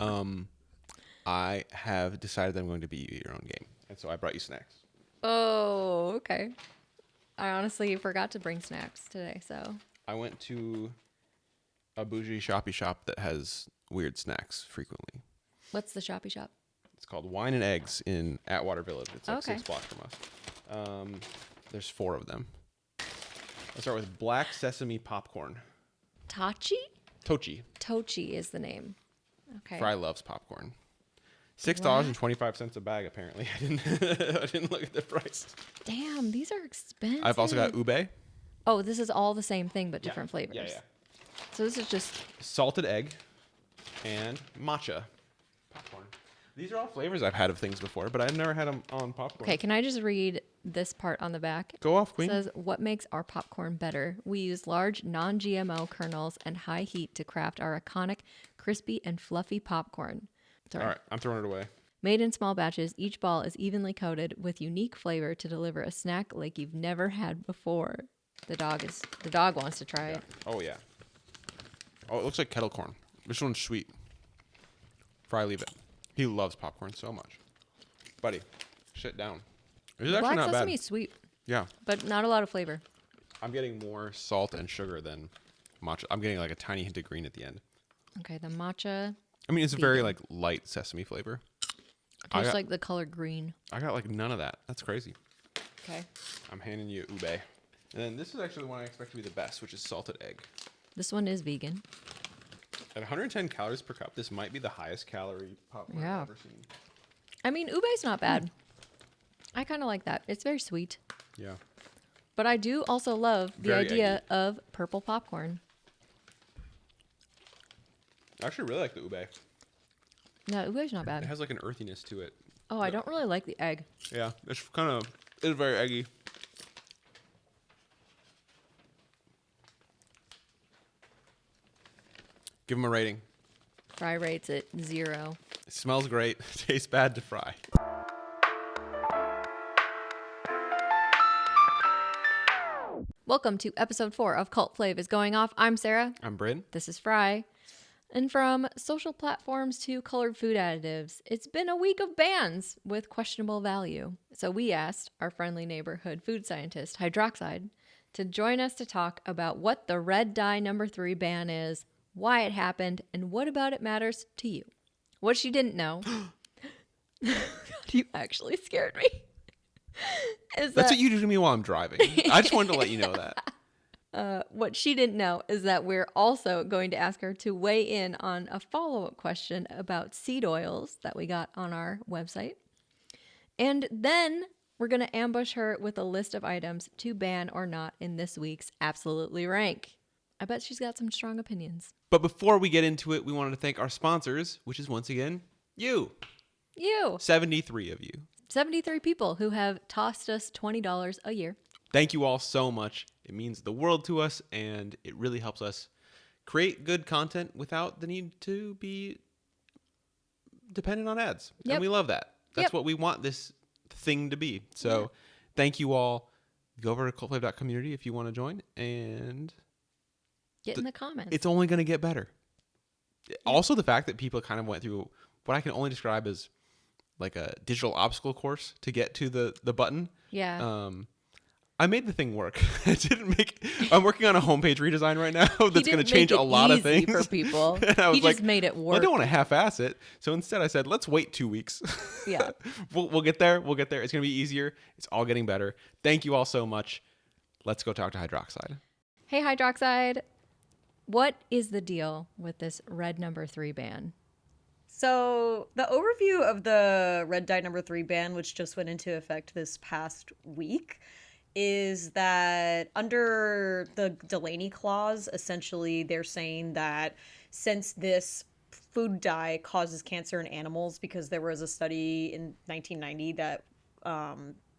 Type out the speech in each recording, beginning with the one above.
I have decided that I'm going to be your own game. And so I brought you snacks. Oh, okay. I honestly forgot to bring snacks today, so. I went to a bougie shoppy shop that has weird snacks frequently. What's the shoppy shop? It's called Wine and Eggs in Atwater Village. It's like Okay. 6 blocks from us. There's 4 of them. Let's start with black sesame popcorn. Tochi? Tochi. Tochi is the name. Okay. Fry loves popcorn. $6.25 a bag, apparently. I didn't look at the price. Damn, these are expensive. I've also got ube. Oh, this is all the same thing, but different flavors. Yeah. So this is just... Salted egg and matcha popcorn. These are all flavors I've had of things before, but I've never had them on popcorn. Okay, can I just read this part on the back? Go off, Queen. It says, what makes our popcorn better? We use large, non-GMO kernels and high heat to craft our iconic, crispy and fluffy popcorn. Sorry. All right, I'm throwing it away. Made in small batches, each ball is evenly coated with unique flavor to deliver a snack like you've never had before. The dog wants to try it. Oh, yeah. Oh, it looks like kettle corn. This one's sweet. Fry, leave it. He loves popcorn so much. Buddy, sit down. This is actually Black not sesame bad. is sweet, Yeah. but not a lot of flavor. I'm getting more salt and sugar than matcha. I'm getting like a tiny hint of green at the end. Okay, the matcha I mean, it's a very like light sesame flavor. tastes like the color green. I got like none of that. That's crazy. Okay. I'm handing you ube. And then this is actually the one I expect to be the best, which is salted egg. This one is vegan. At 110 calories per cup, this might be the highest calorie popcorn Yeah. I've ever seen. I mean, ube's not bad. I kind of like that. It's very sweet. Yeah. But I do also love the Very idea eggy. of purple popcorn. I actually really like the ube. No, ube's not It bad. has like an earthiness to it. Oh, I don't really like the egg. Yeah, it's very eggy. Give them a rating. Fry rates it 0. It smells great. Tastes bad to fry. Welcome to episode 4 of Cult Flav is Going Off. I'm Sarah. I'm Bryn. This is Fry. And from social platforms to colored food additives, it's been a week of bans with questionable value. So we asked our friendly neighborhood food scientist, Hydroxide, to join us to talk about what the red dye number 3 ban is, why it happened, and what about it matters to you. What she didn't know, God, you actually scared me, is That's what you do to me while I'm driving. I just wanted to let you know that. what she didn't know is that we're also going to ask her to weigh in on a follow-up question about seed oils that we got on our website. And then we're going to ambush her with a list of items to ban or not in this week's Absolutely Rank. I bet she's got some strong opinions. But before we get into it, we wanted to thank our sponsors, which is once again you. You. 73 of you. 73 people who have tossed us $20 a year. Thank you all so much. It means the world to us, and it really helps us create good content without the need to be dependent on ads. Yep. And we love that. That's Yep. what we want this thing to be. So thank you all. Go over to cultflave.community if you want to join, and Get in the comments. it's only going to get better. Also, the fact that people kind of went through what I can only describe as like a digital obstacle course to get to the button. Yeah. I made the thing work. I'm working on a homepage redesign right now that's going to change He a didn't lot make of it easy things. for people. And I was He just made it well, work. I don't want to half-ass it. So instead I said, let's wait 2 weeks. Yeah. We'll get there. We'll get there. It's going to be easier. It's all getting better. Thank you all so much. Let's go talk to Hydroxide. Hey, Hydroxide. What is the deal with this red number 3 ban? So the overview of the red dye number 3 ban, which just went into effect this past week, is that under the Dyyylan clause, essentially they're saying that since this food dye causes cancer in animals, because there was a study in 1990 that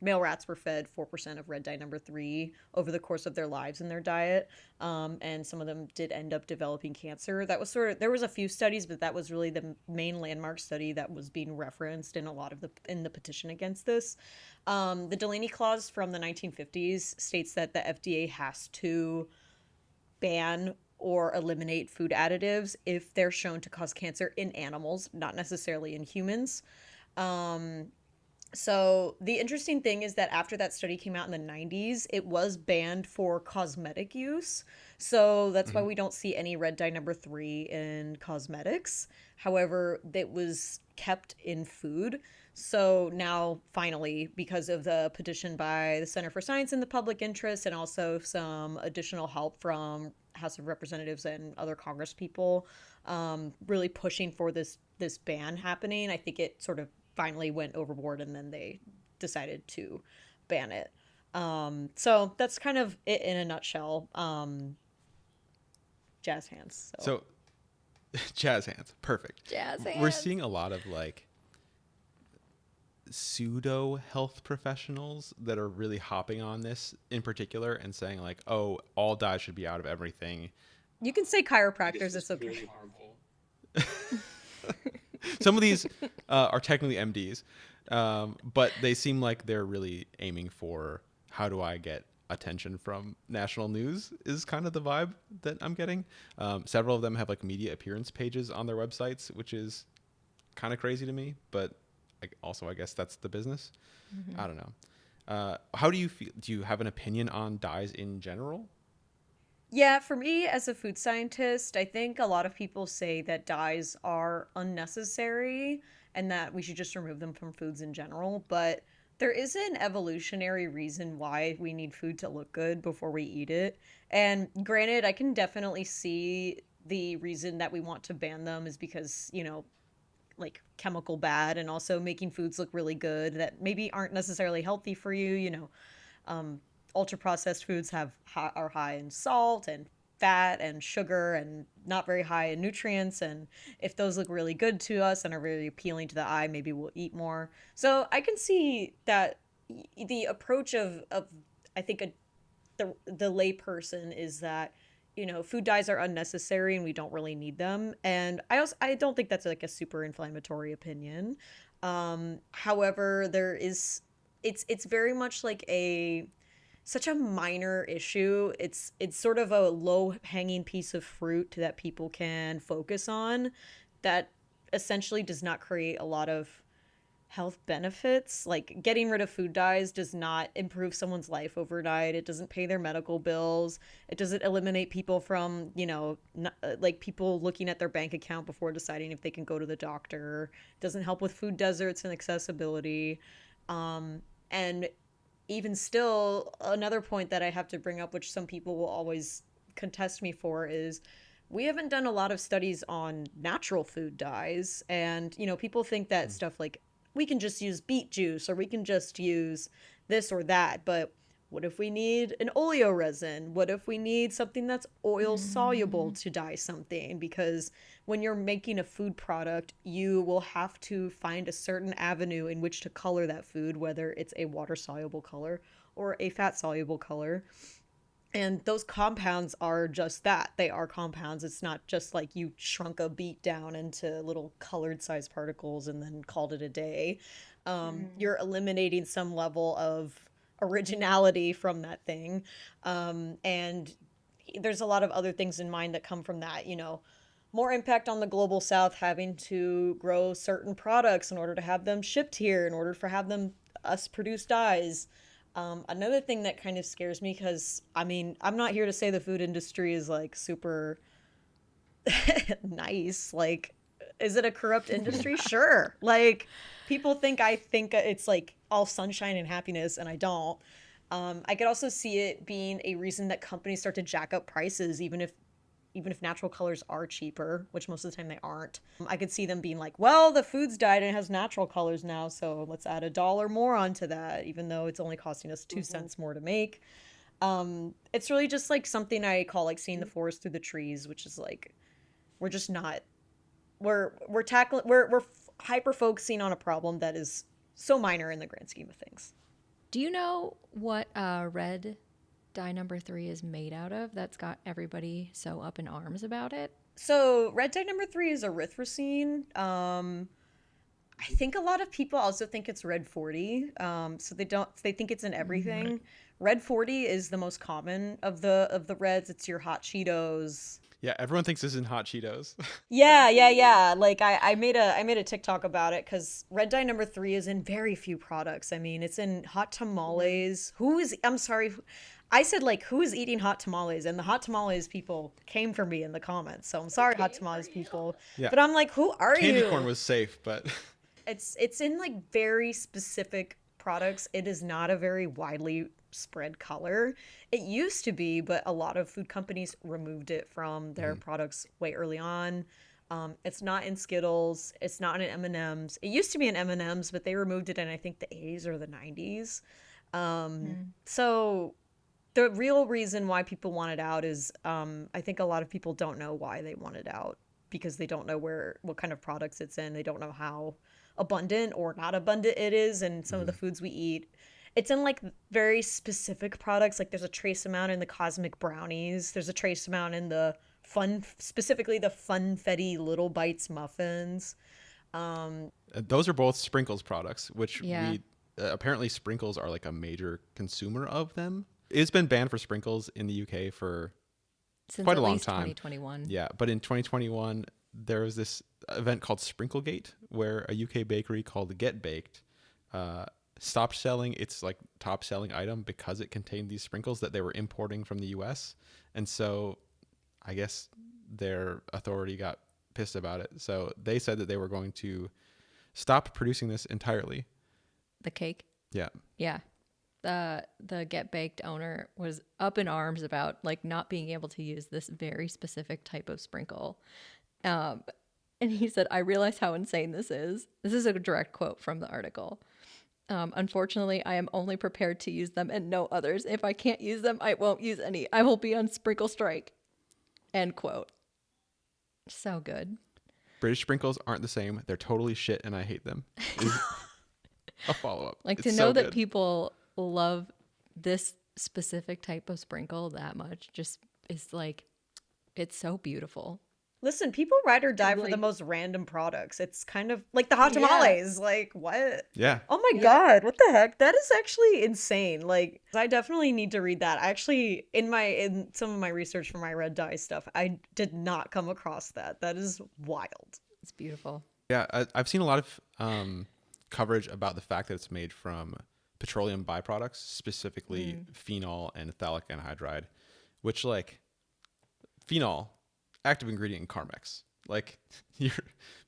male rats were fed 4% of red dye number 3 over the course of their lives in their diet, and some of them did end up developing cancer. That was there was a few studies, but that was really the main landmark study that was being referenced in a lot of the petition against this. The Dyyylan clause from the 1950s states that the FDA has to ban or eliminate food additives if they're shown to cause cancer in animals, not necessarily in humans. So the interesting thing is that after that study came out in the 90s, it was banned for cosmetic use. So that's why we don't see any red dye number 3 in cosmetics. However, it was kept in food. So now, finally, because of the petition by the Center for Science in the Public Interest and also some additional help from House of Representatives and other Congress people, really pushing for this ban happening, I think it sort of finally went overboard and then they decided to ban it. So that's kind of it in a nutshell. Jazz hands. So jazz hands. Perfect. Jazz We're hands. seeing a lot of like pseudo health professionals that are really hopping on this in particular and saying like, oh, all dyes should be out of everything. You can say chiropractors, it's okay. Really harmful. Some of these are technically MDs, but they seem like they're really aiming for how do I get attention from national news is kind of the vibe that I'm getting. Several of them have like media appearance pages on their websites, which is kind of crazy to me, but I guess that's the business. I don't know. How do you feel? Do you have an opinion on dyes in general? Yeah, for me as a food scientist, I think a lot of people say that dyes are unnecessary and that we should just remove them from foods in general. But there is an evolutionary reason why we need food to look good before we eat it. And granted, I can definitely see the reason that we want to ban them is because, like chemical bad and also making foods look really good that maybe aren't necessarily healthy for you. Ultra processed foods are high in salt and fat and sugar and not very high in nutrients, and if those look really good to us and are really appealing to the eye, maybe we'll eat more. So I can see that the approach of I think the layperson is that food dyes are unnecessary and we don't really need them, and I don't think that's like a super inflammatory opinion. However, it's very much like such a minor issue. It's sort of a low hanging piece of fruit that people can focus on that essentially does not create a lot of health benefits. Like getting rid of food dyes does not improve someone's life overnight. It doesn't pay their medical bills. It doesn't eliminate people from, like people looking at their bank account before deciding if they can go to the doctor. It doesn't help with food deserts and accessibility. And even still, another point that I have to bring up, which some people will always contest me for, is we haven't done a lot of studies on natural food dyes. And, people think that stuff like we can just use beet juice or we can just use this or that. But what if we need an oleoresin? What if we need something that's oil soluble to dye something? Because when you're making a food product, you will have to find a certain avenue in which to color that food, whether it's a water soluble color or a fat soluble color. And those compounds are just that. They are compounds. It's not just like you shrunk a beet down into little colored size particles and then called it a day. You're eliminating some level of originality from that thing. And there's a lot of other things in mind that come from that, more impact on the global south having to grow certain products in order to have them shipped here, in order for us produce dyes. Another thing that kind of scares me, because I'm not here to say the food industry is like super nice. Like, is it a corrupt industry? Sure. Like, people think I think it's like all sunshine and happiness, and I don't. I could also see it being a reason that companies start to jack up prices, even if natural colors are cheaper, which most of the time they aren't. I could see them being like, well, the food's dyed and it has natural colors now, so let's add $1 more onto that, even though it's only costing us 2 cents more to make. It's really just like something I call like seeing the forest through the trees, which is like, we're just not, we're hyper focusing on a problem that is so minor in the grand scheme of things. Do you know what red dye number 3 is made out of that's got everybody so up in arms about it? So red dye number 3 is erythrocene. I think a lot of people also think it's red 40. So they think it's in everything. Red 40 is the most common of the reds. It's your hot Cheetos. Yeah, everyone thinks this is in hot Cheetos. Yeah. Like I made a TikTok about it because red dye number 3 is in very few products. I mean, it's in hot tamales. I'm sorry, I said like who is eating hot tamales, and the hot tamales people came for me in the comments. So I'm sorry, hot tamales people. Yeah. But I'm like, who are Candy you? corn was safe, but It's in like very specific products. It is not a very widely spread color. It used to be, but a lot of food companies removed it from their products way early on. It's not in Skittles. It's not in M&Ms. It used to be in M&Ms, but they removed it in I think the 80s or the 90s. So the real reason why people want it out is I think a lot of people don't know why they want it out because they don't know what kind of products it's in. They don't know how abundant or not abundant it is in some of the foods we eat. It's in like very specific products. Like there's a trace amount in the cosmic brownies. There's a trace amount in specifically the Funfetti Little Bites muffins. those are both Sprinkles products, which Yeah. we apparently Sprinkles are like a major consumer of them. It's been banned for Sprinkles in the UK for Since quite at a long least time. 2021. Yeah, but in 2021, there was this event called Sprinklegate, where a UK bakery called Get Baked stopped selling its like top selling item because it contained these sprinkles that they were importing from the US. And so I guess their authority got pissed about it. So they said that they were going to stop producing this entirely. The cake. Yeah. Yeah. The Get Baked owner was up in arms about like not being able to use this very specific type of sprinkle. And he said, I realize how insane this is. This is a direct quote from the article. Unfortunately, I am only prepared to use them and no others. If I can't use them, I won't use any. I will be on sprinkle strike. End quote. So good. British sprinkles aren't the same. They're totally shit and I hate them. Is a follow-up. Like It's to so know that good. people love this specific type of sprinkle that much just is like, it's so beautiful. Listen, people ride or die for the Like- most random products. It's kind of like the hot Yeah. tamales. Like, what? Yeah. Oh my God, what the heck? That is actually insane. Like, I definitely need to read that. I actually, in some of my research for my red dye stuff, I did not come across that. That is wild. It's beautiful. Yeah, I've seen a lot of coverage about the fact that it's made from petroleum byproducts, specifically phenol and phthalic anhydride, which like phenol, active ingredient in Carmex. Like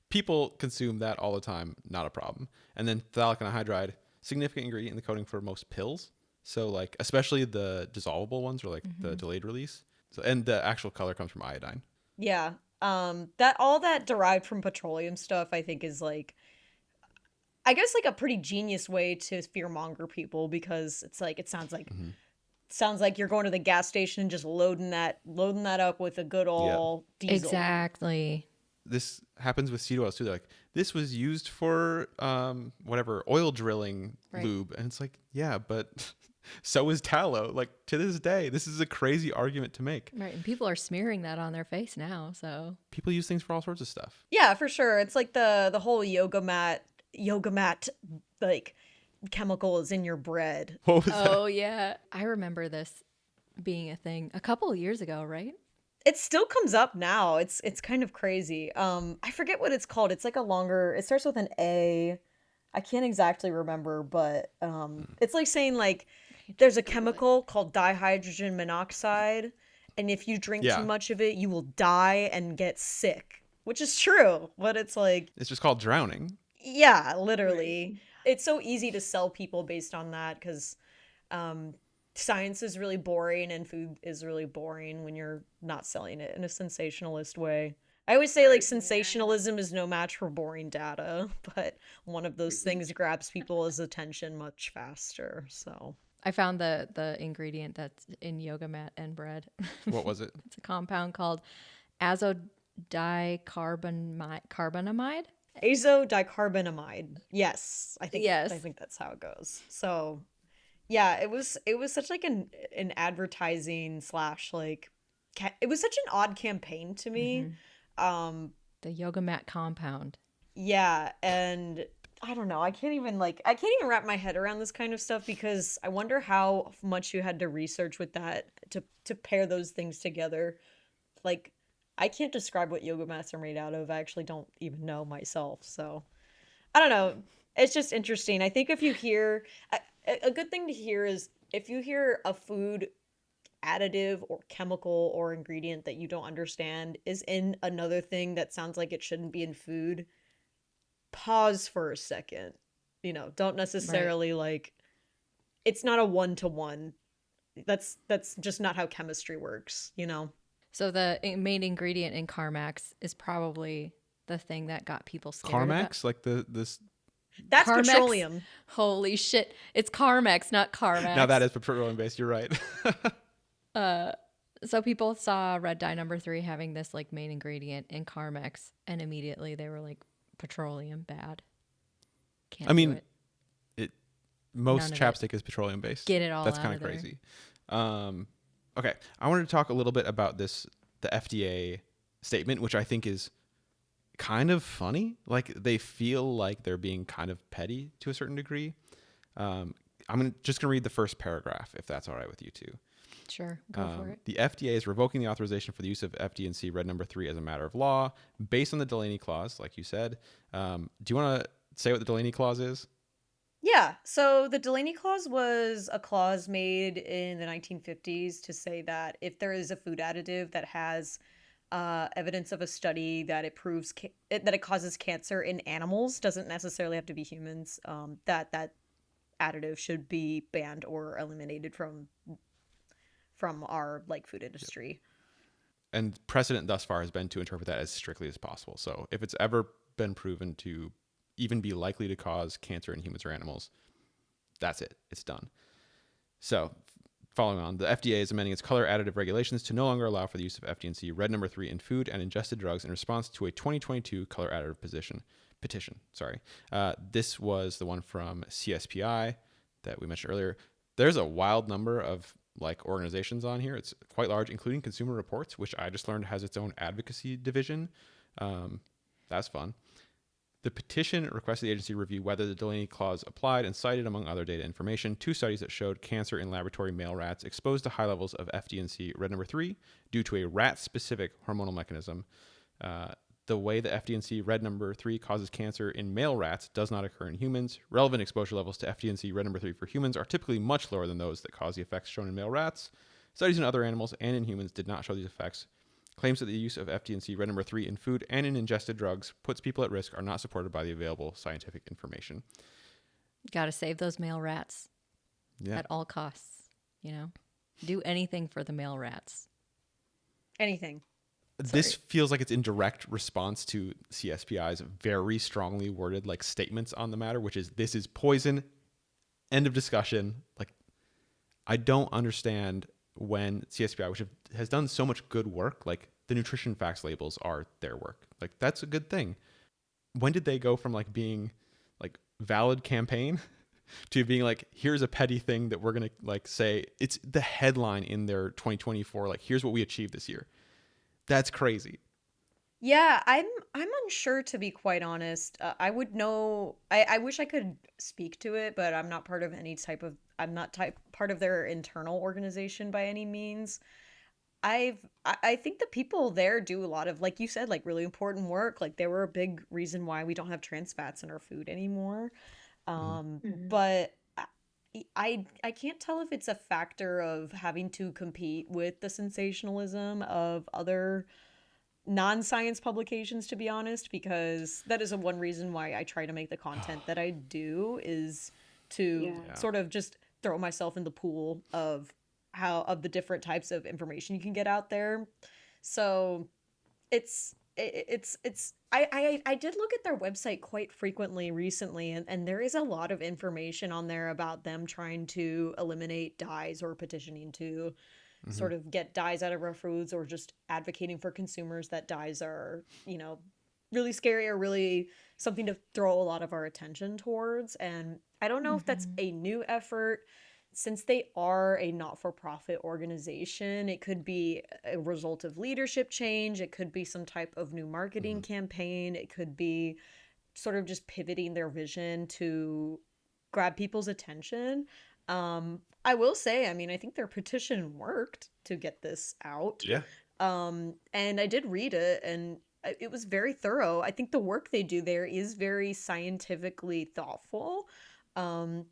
people consume that all the time, not a problem. And then phthalic anhydride, significant ingredient in the coating for most pills. So like especially the dissolvable ones or like the delayed release. So and the actual color comes from iodine. Yeah. That all that derived from petroleum stuff, I think, is like, I guess like a pretty genius way to fearmonger people because it's like it sounds like you're going to the gas station and just loading that up with a good old diesel. Exactly. This happens with seed oils too. They're like, this was used for whatever oil drilling Right. lube, and it's like, yeah, but so is tallow. Like to this day, this is a crazy argument to make. Right. And people are smearing that on their face now. So People use things for all sorts of stuff. Yeah, for sure. It's like the whole yoga mat like chemical is in your bread. What was that? oh yeah. I remember this being a thing a couple of years ago, right? It still comes up now. It's kind of crazy. I forget what it's called. It's like it starts with an A. I can't exactly remember, but it's like saying like there's a chemical called dihydrogen monoxide, and if you drink Yeah. too much of it, you will die and get sick, which is true. But it's like, It's just called drowning. yeah, literally. It's so easy to sell people based on that because science is really boring and food is really boring when you're not selling it in a sensationalist way. I always say like sensationalism is no match for boring data, but one of those things grabs people's attention much faster. So I found the ingredient that's in yoga mat and bread. What was it? It's a compound called azodicarbonamide. azodicarbonamide. Yes, I think Yes. I think that's how it goes. So yeah, it was such like an advertising slash like it was such an odd campaign to me. The yoga mat compound. Yeah, and I don't know. I can't even wrap my head around this kind of stuff because I wonder how much you had to research with that to pair those things together. Like I can't describe what yoga mats are made out of. I actually don't even know myself. So I don't know. It's just interesting. I think if you hear a good thing to hear is if you hear a food additive or chemical or ingredient that you don't understand is in another thing that sounds like it shouldn't be in food, pause for a second. Don't Right. necessarily like it's not a one to one. That's just not how chemistry works. So the main ingredient in Carmax is probably the thing that got people scared about Carmax, like this. That's Carmex. petroleum. Holy shit! It's Carmex, not Now that Carmax. is petroleum based. You're right. So people saw red dye number 3 having this like main ingredient in Carmex, and immediately they were like, petroleum bad. I Can't do mean, it. it None most of it. chapstick is petroleum based. Get it all That's out kind of of there. crazy. Okay, I wanted to talk a little bit about the FDA statement, which I think is kind of funny. Like they feel like they're being kind of petty to a certain degree. Um, just gonna read the first paragraph, if that's all right with you two. Sure, go for it. The FDA is revoking the authorization for the use of FD&C Red Number 3 as a matter of law based on the Delaney Clause, like you said. Do you want to say what the Delaney Clause is? Yeah, so the Delaney Clause was a clause made in the 1950s to say that if there is a food additive that has evidence of a study that that it causes cancer in animals, doesn't necessarily have to be humans, that additive should be banned or eliminated from our like food Yep. industry. And precedent thus far has been to interpret that as strictly as possible. So if it's ever been proven to even be likely to cause cancer in humans or animals, that's it. It's done. So following on, the FDA is amending its color additive regulations to no longer allow for the use of FD&C Red Number 3 in food and ingested drugs in response to a 2022 color additive petition. Sorry. This was the one from CSPI that we mentioned earlier. There's a wild number of like organizations on here. It's quite large, including Consumer Reports, which I just learned has its own advocacy division. That's fun. The petition requested the agency review whether the Delaney Clause applied and cited, among other data information, 2 studies that showed cancer in laboratory male rats exposed to high levels of FD&C Red Number 3 due to a rat-specific hormonal mechanism. The way the FD&C Red Number 3 causes cancer in male rats does not occur in humans. Relevant exposure levels to FD&C Red Number 3 for humans are typically much lower than those that cause the effects shown in male rats. Studies in other animals and in humans did not show these effects. Claims that the use of FD&C Red Number 3 in food and in ingested drugs puts people at risk are not supported by the available scientific information. Gotta save those male rats Yeah. at all costs, you know? Do anything for the male rats. Anything. This Sorry. feels like it's in direct response to CSPI's very strongly worded like statements on the matter, which is this is poison. End of discussion. Like I don't understand when CSPI, which has done so much good work, like the nutrition facts labels are their work. Like that's a good thing. When did they go from like being like valid campaign to being like here's a petty thing that we're going to like say it's the headline in their 2024 like here's what we achieved this year. That's crazy. Yeah, I'm unsure to be quite honest. I would know. I wish I could speak to it, but I'm not part of any type of. I'm not part of their internal organization by any means. I think the people there do a lot of, like you said, like really important work. Like they were a big reason why we don't have trans fats in our food anymore. Mm-hmm. But I can't tell if it's a factor of having to compete with the sensationalism of other non-science publications, to be honest, because that is one reason why I try to make the content that I do is to Yeah. sort of just throw myself in the pool of the different types of information you can get out there. So it's I did look at their website quite frequently recently, and there is a lot of information on there about them trying to eliminate dyes or petitioning to Mm-hmm. sort of get dyes out of our foods, or just advocating for consumers that dyes are, really scary or really something to throw a lot of our attention towards. And I don't know if that's a new effort. Since they are a not-for-profit organization, it could be a result of leadership change. It could be some type of new marketing Mm-hmm. campaign. It could be sort of just pivoting their vision to grab people's attention. I will say, I mean, I think their petition worked to get this out. Yeah. And I did read it, and it was very thorough. I think the work they do there is very scientifically thoughtful. Um,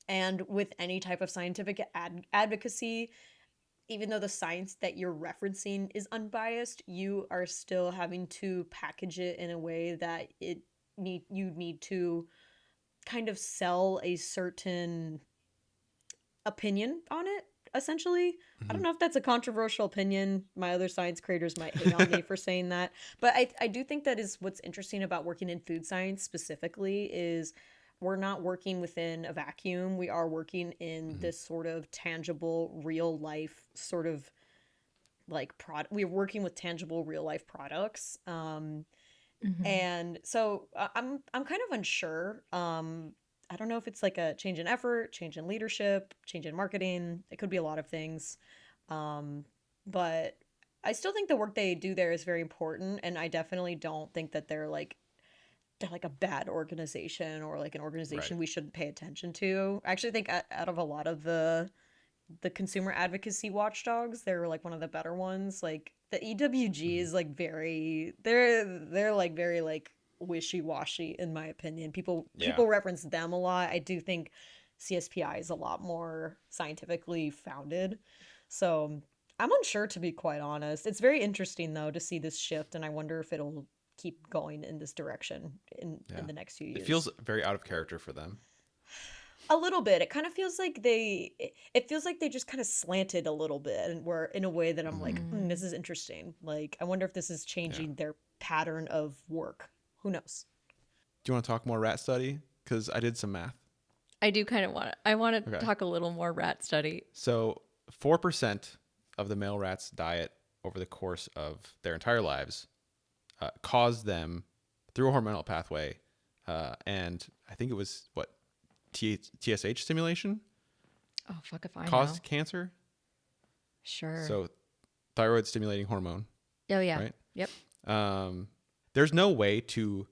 and with any type of scientific advocacy, even though the science that you're referencing is unbiased, you are still having to package it in a way that you need to kind of sell a certain opinion on it, essentially. I don't know if that's a controversial opinion. My other science creators might hate on me for saying that. But I do think that is what's interesting about working in food science specifically is we're not working within a vacuum. We are working in this sort of tangible, real life sort of like product. We're working with tangible, real life products. And so I'm kind of unsure. I don't know if it's like a change in effort, change in leadership, change in marketing. It could be a lot of things. But I still think the work they do there is very important, and I definitely don't think that they're like a bad organization or like an organization Right. we shouldn't pay attention to. I actually think out of a lot of the consumer advocacy watchdogs, they're like one of the better ones. Like the EWG is like they're like very like wishy-washy in my opinion. People Yeah. reference them a lot. I do think CSPI is a lot more scientifically founded. So I'm unsure, to be quite honest. It's very interesting though to see this shift, and I wonder if it'll keep going in this direction in the next few years. It feels very out of character for them. A little bit. It kind of feels like it feels like they just kind of slanted a little bit and were in a way that I'm like, this is interesting. Like, I wonder if this is changing their pattern of work. Who knows? Do you want to talk more rat study? Because I did some math. I do kind of want to. I want to Okay. talk a little more rat study. So 4% of the male rat's diet over the course of their entire lives caused them through a hormonal pathway, and I think it was TSH stimulation Oh fuck if I caused know. cancer. Sure. So thyroid stimulating hormone, Oh yeah. right? Yep. There's no way to,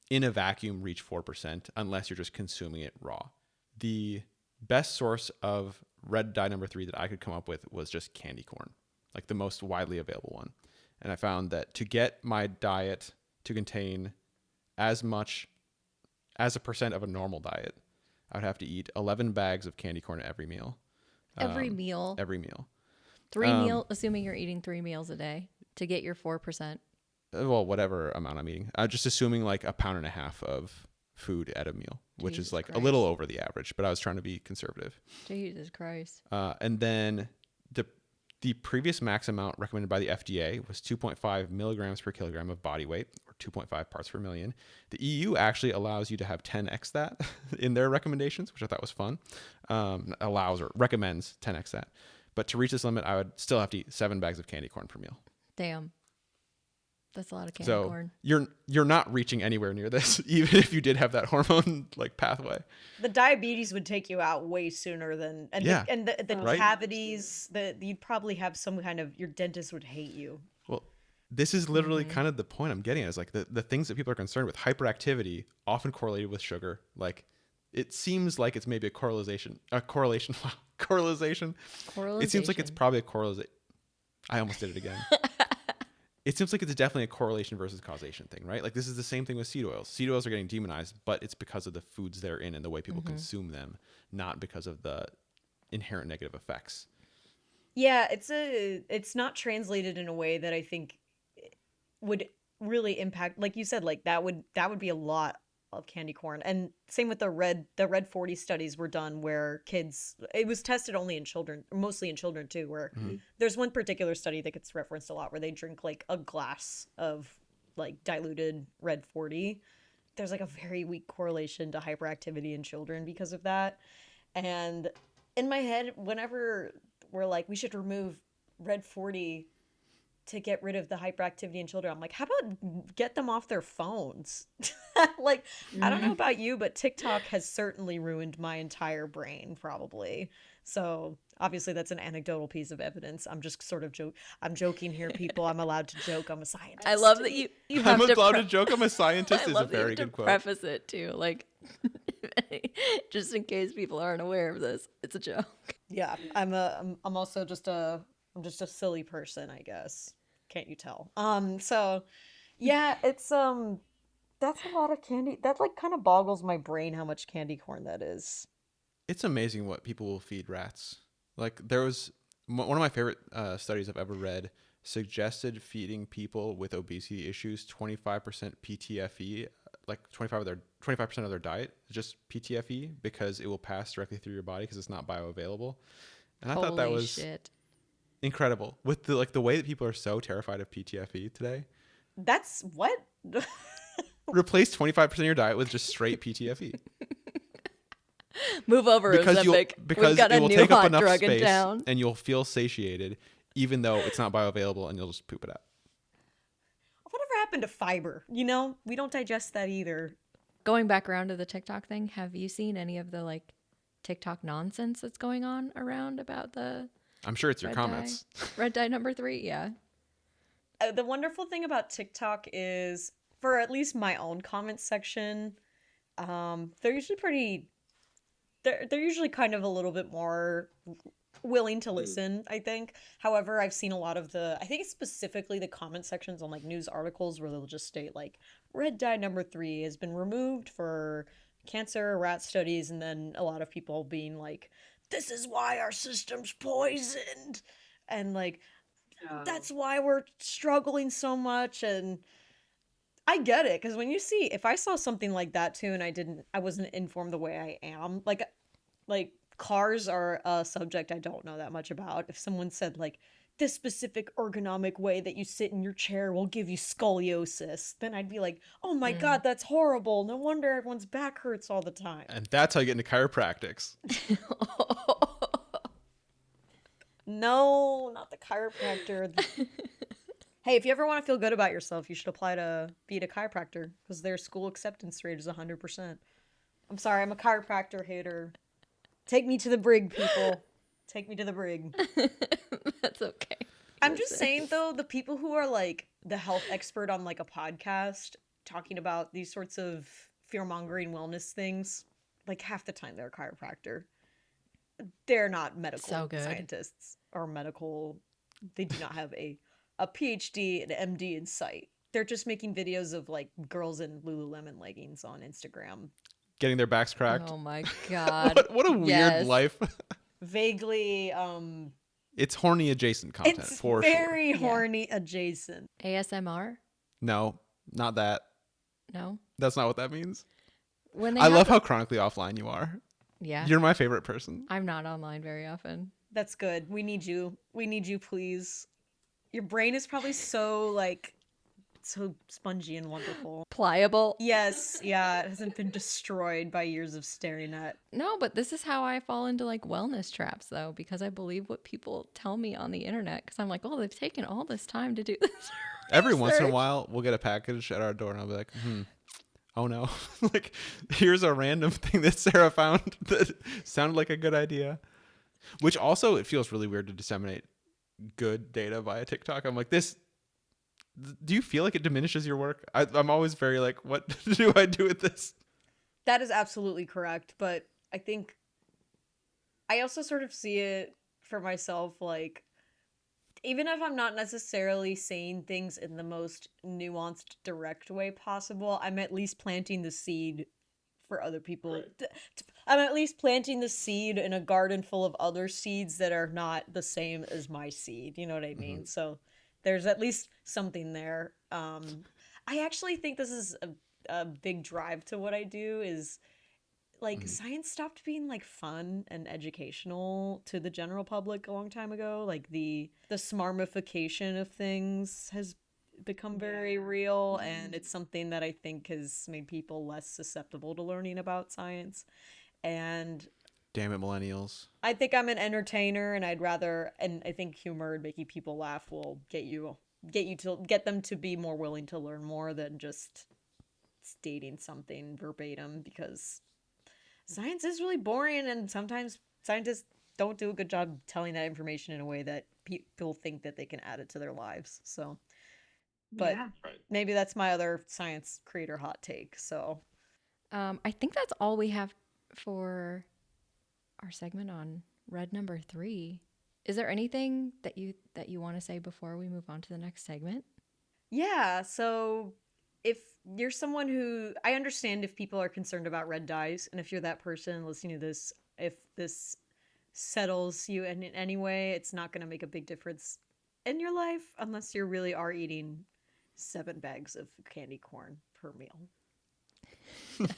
in a vacuum, reach 4% unless you're just consuming it raw. The best source of red dye number 3 that I could come up with was just candy corn, like the most widely available one. And I found that to get my diet to contain as much as a percent of a normal diet, I would have to eat 11 bags of candy corn at every meal. Every meal. Every meal. 3 meal, assuming you're eating 3 meals a day to get your 4%. Well, whatever amount I'm eating. I'm just assuming like 1.5 pounds of food at a meal, which Jesus is like Christ. a little over the average, but I was trying to be conservative. Jesus Christ. And then the previous max amount recommended by the FDA was 2.5 milligrams per kilogram of body weight, or 2.5 parts per million. The EU actually allows you to have 10x that in their recommendations, which I thought was fun. Allows or recommends 10x that. But to reach this limit, I would still have to eat 7 bags of candy corn per meal. Damn. That's a lot of candy So corn. you're not reaching anywhere near this, even if you did have that hormone like pathway. The diabetes would take you out way sooner than the Right? cavities. You'd probably have some kind of, your dentist would hate you. Well, this is literally kind of the point I'm getting at, is like the things that people are concerned with. Hyperactivity often correlated with sugar. Like it seems like it's maybe a correlation. Correlation. It seems like it's probably a correlation. I almost did it again. It seems like it's definitely a correlation versus causation thing, right? Like this is the same thing with seed oils. Seed oils are getting demonized, but it's because of the foods they're in and the way people consume them, not because of the inherent negative effects. Yeah, it's not translated in a way that I think would really impact, like you said, like that would be a lot of candy corn. And same with the red 40 studies were done where it was tested only in children, mostly in children too, where there's one particular study that gets referenced a lot where they drink like a glass of like diluted red 40. There's like a very weak correlation to hyperactivity in children because of that. And in my head, whenever we're like, we should remove red 40 to get rid of the hyperactivity in children, I'm like, how about get them off their phones? Like, I don't know about you, but TikTok has certainly ruined my entire brain, probably. So obviously that's an anecdotal piece of evidence. I'm just sort of I'm joking here, people. I'm alled to joke. I'm a scientist. I love that you have I'm to allowed to joke. I'm a scientist. I Is a love that you very have to good quote. preface it too, like just in case people aren't aware of this. It's a joke. Yeah, I'm also just a silly person, I guess. Can't you tell? So yeah, it's that's a lot of candy. That like kind of boggles my brain how much candy corn that is. It's amazing what people will feed rats. Like there was one of my favorite studies I've ever read suggested feeding people with obesity issues 25% PTFE, like 25% of their diet, just PTFE, because it will pass directly through your body because it's not bioavailable. And I thought that Holy was shit. incredible with the way that people are so terrified of PTFE today. That's what? Replace 25% of your diet with just straight PTFE Move over, because Ozempic. We've because got it a will new take up hot enough drug in space town. and you'll feel satiated even though it's not bioavailable and you'll just poop it out. Whatever happened to fiber? You know, we don't digest that either. Going back around to the TikTok thing, have you seen any of the like TikTok nonsense that's going on around about the I'm sure it's your red comments. red dye number 3? Yeah. The wonderful thing about TikTok is, for at least my own comment section, they're usually pretty. They're usually kind of a little bit more willing to listen, I think. However, I've seen a lot of I think it's specifically the comment sections on like news articles where they'll just state like red dye number 3 has been removed for cancer rat studies, and then a lot of people being like, this is why our system's poisoned, and like that's why we're struggling so much. And I get it, because when you see, if I saw something like that too and I wasn't informed the way I am, like cars are a subject I don't know that much about. If someone said like this specific ergonomic way that you sit in your chair will give you scoliosis, then I'd be like, oh my god, that's horrible, no wonder everyone's back hurts all the time. And that's how you get into chiropractics. No, not the chiropractor. Hey, if you ever want to feel good about yourself, you should apply to be a chiropractor, because their school acceptance rate is 100%. I'm sorry, I'm a chiropractor hater. Take me to the brig, people. Take me to the brig. That's okay. I'm just saying, though, the people who are like the health expert on like a podcast talking about these sorts of fear-mongering wellness things, like half the time they're a chiropractor. They're not medical So good. scientists or medical. They do not have a PhD and MD in sight. They're just making videos of like girls in Lululemon leggings on Instagram. Getting their backs cracked. Oh my god. What a weird Yes. life. Vaguely, It's horny adjacent content it's for sure. very horny adjacent. ASMR? No, not that. No. That's not what that means. When I love how chronically offline you are. Yeah. You're my favorite person. I'm not online very often. That's good. We need you. We need you, please. Your brain is probably so spongy and wonderful. Pliable. Yes, yeah, it hasn't been destroyed by years of staring at. No, but this is how I fall into like wellness traps though, because I believe what people tell me on the internet, because I'm like, oh, they've taken all this time to do this. Every once in a research. while, we'll get a package at our door and I'll be like, oh no. Like, here's a random thing that Sarah found that sounded like a good idea. Which also, it feels really weird to disseminate good data via TikTok. I'm like, do you feel like it diminishes your work? I'm always very like, what do I do with this? That is absolutely correct, but I think I also sort of see it for myself, like, even if I'm not necessarily saying things in the most nuanced, direct way possible, I'm at least planting the seed for other people. I'm at least planting the seed in a garden full of other seeds that are not the same as my seed. You know what I mean? Mm-hmm. So there's at least something there. I actually think this is a big drive to what I do is like science stopped being like fun and educational to the general public a long time ago. Like the smarmification of things has become very real, and it's something that I think has made people less susceptible to learning about science. And Damn it, millennials. I think I'm an entertainer, and I think humor and making people laugh will get them to be more willing to learn more than just stating something verbatim, because science is really boring, and sometimes scientists don't do a good job telling that information in a way that people think that they can add it to their lives. So, but maybe that's my other science creator hot take. So, I think that's all we have for our segment on red number 3. Is there anything that you want to say before we move on to the next segment? Yeah, so if you're someone who I understand if people are concerned about red dyes, and if you're that person listening to this, if this settles you in any way, it's not going to make a big difference in your life unless you really are eating 7 bags of candy corn per meal.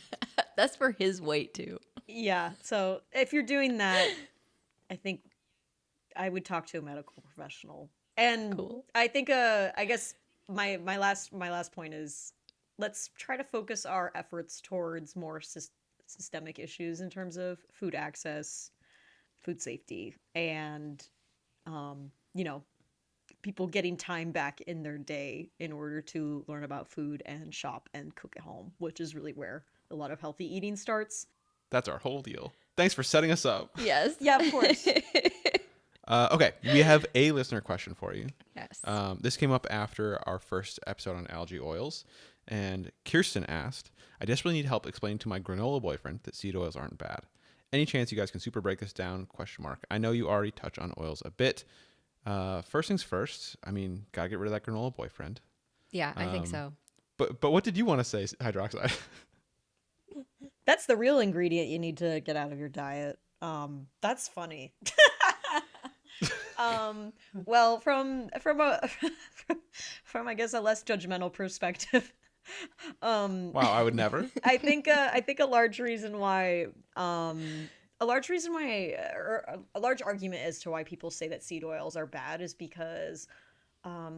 That's for his weight too. Yeah, so if you're doing that, I think I would talk to a medical professional. And Cool. I think I guess my last point is let's try to focus our efforts towards more systemic issues in terms of food access, food safety, and you know, people getting time back in their day in order to learn about food and shop and cook at home, which is really where a lot of healthy eating starts. That's our whole deal. Thanks for setting us up. Yes. Yeah, of course. Okay, we have a listener question for you. Yes. This came up after our first episode on algae oils, and Kirsten asked, I desperately need help explaining to my granola boyfriend that seed oils aren't bad. Any chance you guys can super break this down? ? I know you already touch on oils a bit. First things first, I mean, gotta get rid of that granola boyfriend. Yeah, I think so. But what did you want to say, Hydroxide? That's the real ingredient you need to get out of your diet. That's funny. Well, from a from I guess a less judgmental perspective, Wow, I would never. I think a large reason why a large reason why or a large argument as to why people say that seed oils are bad is because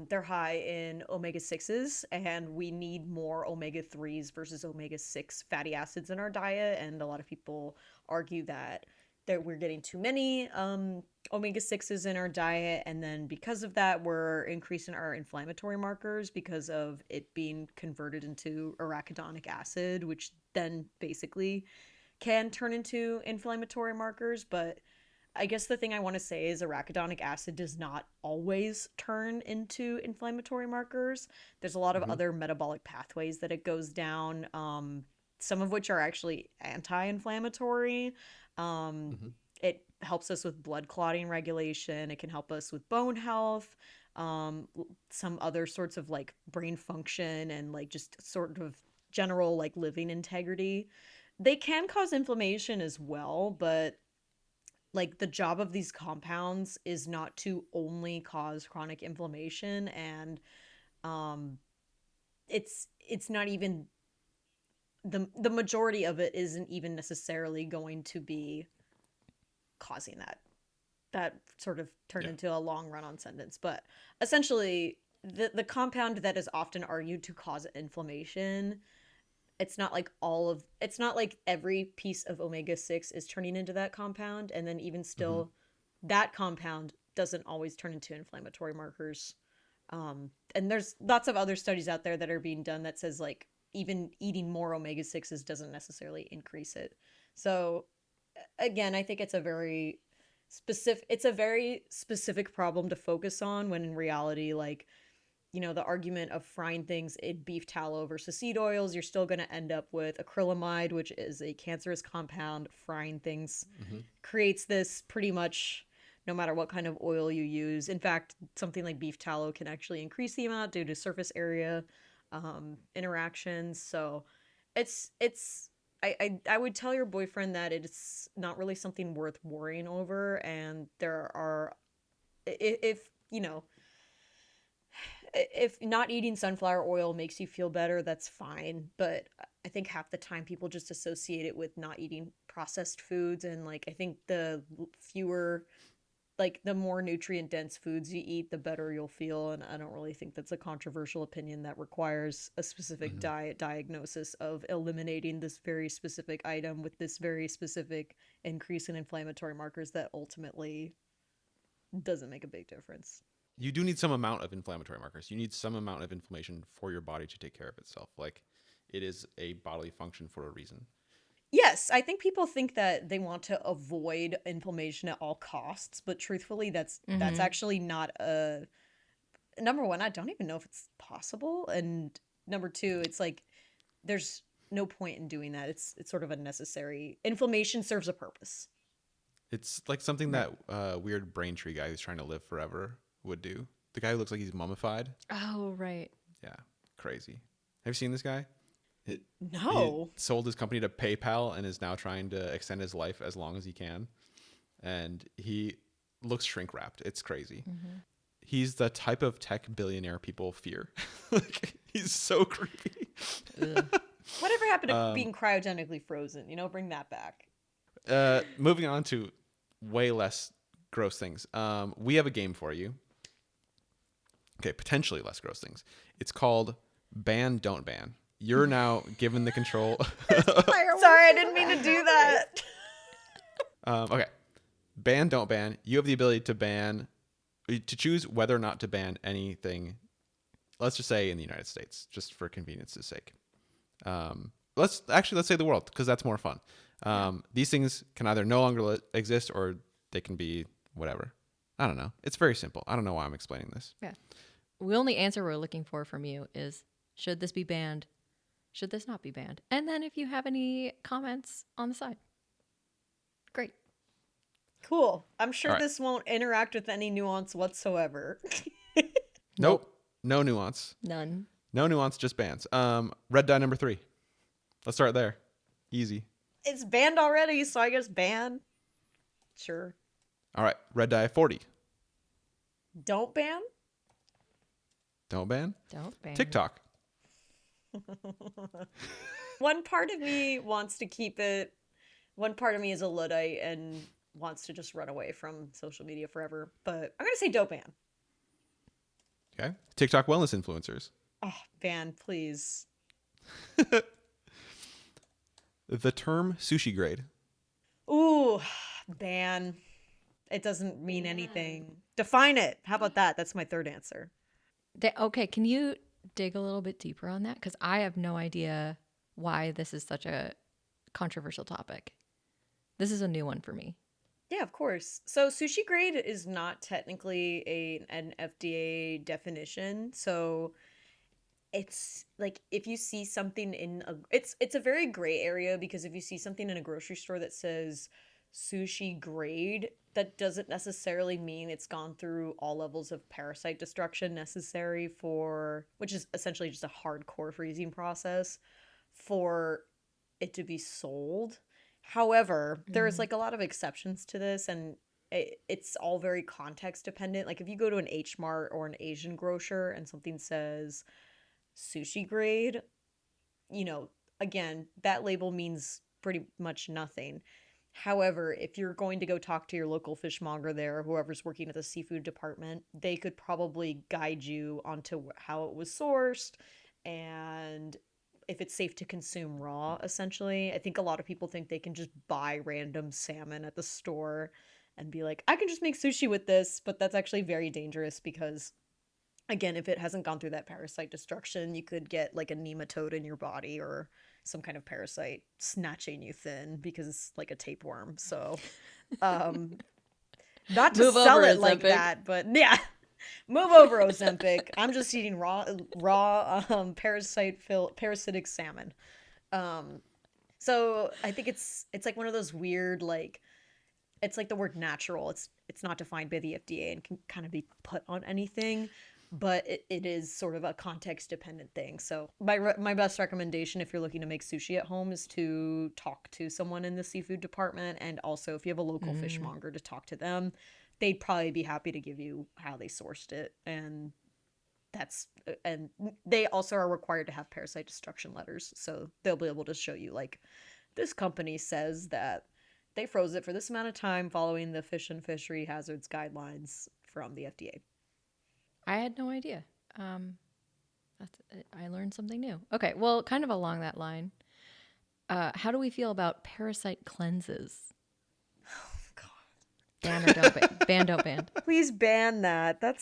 they're high in omega-6s, and we need more omega-3s versus omega-6 fatty acids in our diet. And a lot of people argue that we're getting too many omega-6s in our diet, and then because of that, we're increasing our inflammatory markers because of it being converted into arachidonic acid, which then basically can turn into inflammatory markers. But I guess the thing I want to say is arachidonic acid does not always turn into inflammatory markers. There's a lot of other metabolic pathways that it goes down, some of which are actually anti-inflammatory. It helps us with blood clotting regulation. It can help us with bone health, some other sorts of like brain function and like just sort of general like living integrity. They can cause inflammation as well, but like the job of these compounds is not to only cause chronic inflammation, and it's not even the majority of it isn't even necessarily going to be causing that sort of turned into a long run on sentence. But essentially the compound that is often argued to cause inflammation, it's not like every piece of omega-6 is turning into that compound, and then even still that compound doesn't always turn into inflammatory markers. And there's lots of other studies out there that are being done that says like even eating more omega-6s doesn't necessarily increase it. So again, I think it's a very specific problem to focus on, when in reality, like, you know, the argument of frying things in beef tallow versus seed oils, you're still going to end up with acrylamide, which is a cancerous compound. Frying things creates this pretty much no matter what kind of oil you use. In fact, something like beef tallow can actually increase the amount due to surface area interactions. So I would tell your boyfriend that it's not really something worth worrying over, and there are, if you know, if not eating sunflower oil makes you feel better, that's fine. But I think half the time people just associate it with not eating processed foods. And like, I think the fewer, like the more nutrient dense foods you eat, the better you'll feel. And I don't really think that's a controversial opinion that requires a specific diet diagnosis of eliminating this very specific item with this very specific increase in inflammatory markers that ultimately doesn't make a big difference. You do need some amount of inflammatory markers. You need some amount of inflammation for your body to take care of itself. Like, it is a bodily function for a reason. Yes, I think people think that they want to avoid inflammation at all costs, but truthfully, that's actually not a number one. I don't even know if it's possible, and number two, it's like there's no point in doing that. It's sort of unnecessary. Inflammation serves a purpose. It's like something that weird Braintree guy who's trying to live forever would do. The guy who looks like he's mummified. Oh, right. Yeah, crazy. Have you seen this guy? He No. sold his company to PayPal and is now trying to extend his life as long as he can. And he looks shrink wrapped. It's crazy. Mm-hmm. He's the type of tech billionaire people fear. Like, he's so creepy. Whatever happened to being cryogenically frozen? Bring that back. Moving on to way less gross things. We have a game for you. Okay, potentially less gross things. It's called Ban, Don't Ban. You're now given the control. Sorry, I didn't mean to do that. Okay. Ban, don't ban. You have the ability to choose whether or not to ban anything. Let's just say in the United States, just for convenience's sake. Let's say the world, because that's more fun. These things can either no longer exist or they can be whatever. I don't know. It's very simple. I don't know why I'm explaining this. Yeah. The only answer we're looking for from you is, should this be banned? Should this not be banned? And then if you have any comments on the side. Great. Cool. I'm sure All right. this won't interact with any nuance whatsoever. Nope. No nuance. None. No nuance, just bans. Red dye number 3. Let's start there. Easy. It's banned already, so I guess ban. Sure. All right. Red dye 40. Don't ban? Don't ban. Don't ban. TikTok. One part of me wants to keep it. One part of me is a Luddite and wants to just run away from social media forever. But I'm going to say don't ban. Okay. TikTok wellness influencers. Oh, ban, please. The term sushi grade. Ooh, ban. It doesn't mean anything. Define it. How about that? That's my third answer. Okay, can you dig a little bit deeper on that? Because I have no idea why this is such a controversial topic. This is a new one for me. Yeah, of course. So sushi grade is not technically an FDA definition. So it's like if you see something it's a very gray area, because if you see something in a grocery store that says sushi grade, that doesn't necessarily mean it's gone through all levels of parasite destruction necessary for, which is essentially just a hardcore freezing process for it to be sold. However, there's like a lot of exceptions to this, and it's all very context dependent. Like if you go to an H Mart or an Asian grocer and something says sushi grade, again, that label means pretty much nothing. However, if you're going to go talk to your local fishmonger there, whoever's working at the seafood department, they could probably guide you onto how it was sourced and if it's safe to consume raw, essentially. I think a lot of people think they can just buy random salmon at the store and be like, I can just make sushi with this, but that's actually very dangerous because, again, if it hasn't gone through that parasite destruction, you could get like a nematode in your body or some kind of parasite snatching you thin because it's like a tapeworm. So, not to sell it like that, but yeah, move over Ozempic. I'm just eating raw parasitic salmon. So I think it's like one of those weird, like, it's like the word natural. It's not defined by the FDA and can kind of be put on anything. But it is sort of a context-dependent thing. So my best recommendation if you're looking to make sushi at home is to talk to someone in the seafood department. And also, if you have a local fishmonger, to talk to them. They'd probably be happy to give you how they sourced it. And they also are required to have parasite destruction letters. So they'll be able to show you, like, this company says that they froze it for this amount of time following the Fish and Fishery Hazards Guidelines from the FDA. I had no idea. I learned something new. Okay, well, kind of along that line, how do we feel about parasite cleanses? Oh, God. Ban or don't ban? Ban, don't ban. Please ban that. That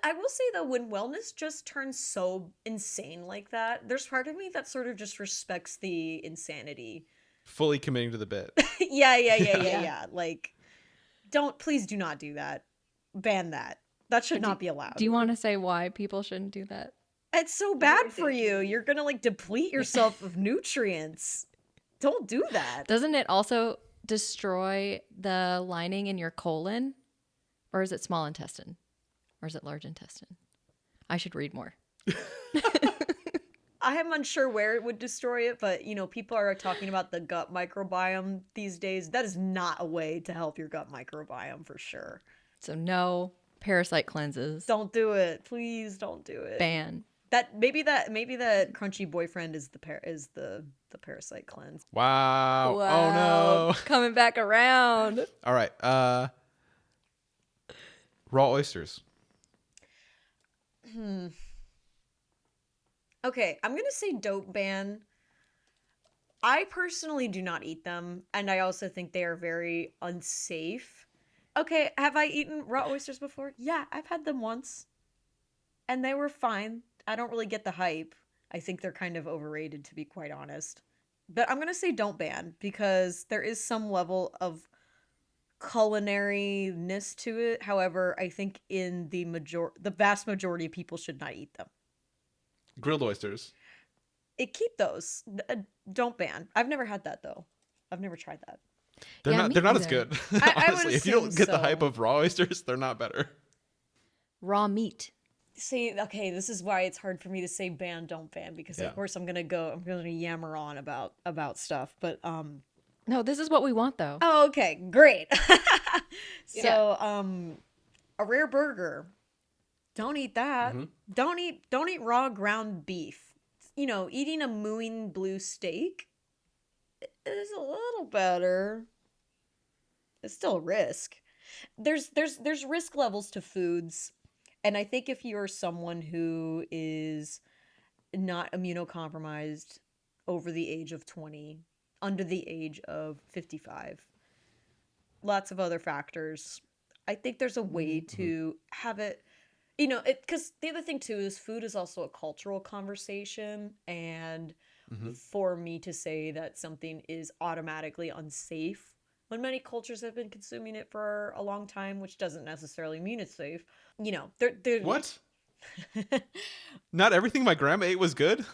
I will say though, when wellness just turns so insane like that, there's part of me that sort of just respects the insanity. Fully committing to the bit. Yeah. Like, please do not do that. Ban that. That should not be allowed. Do you want to say why people shouldn't do that? It's so bad for you. You're gonna like deplete yourself of nutrients. Don't do that. Doesn't it also destroy the lining in your colon? Or is it small intestine? Or is it large intestine? I should read more. I am unsure where it would destroy it, but people are talking about the gut microbiome these days. That is not a way to help your gut microbiome for sure. So no parasite cleanses. Don't do it. Please don't do it. Ban. Maybe that crunchy boyfriend is the parasite cleanse. Wow. Wow. Oh no. Coming back around. All right. Raw oysters. Okay, I'm gonna say don't ban. I personally do not eat them, and I also think they are very unsafe. Okay, have I eaten raw oysters before? Yeah, I've had them once. And they were fine. I don't really get the hype. I think they're kind of overrated, to be quite honest. But I'm going to say don't ban, because there is some level of culinariness to it. However, I think in the vast majority of people should not eat them. Grilled oysters. Keep those. Don't ban. I've never had that, though. I've never tried that. They're Yeah, not. me They're not as neither. good. I would Honestly, if you don't assume get the so. hype of raw oysters, they're not better. Raw meat. See, okay, this is why it's hard for me to say ban, don't ban, because Yeah. of course I'm gonna yammer on about stuff, but No, this is what we want though. oh, okay, great. So, a rare burger, don't eat that. Mhm. Don't eat raw ground beef. Eating a mooing blue steak is a little better. It's still a risk. There's risk levels to foods. And I think if you're someone who is not immunocompromised over the age of 20, under the age of 55, lots of other factors, I think there's a way to have it, because the other thing too is food is also a cultural conversation. And for me to say that something is automatically unsafe when many cultures have been consuming it for a long time, which doesn't necessarily mean it's safe. They're What? Not everything my grandma ate was good.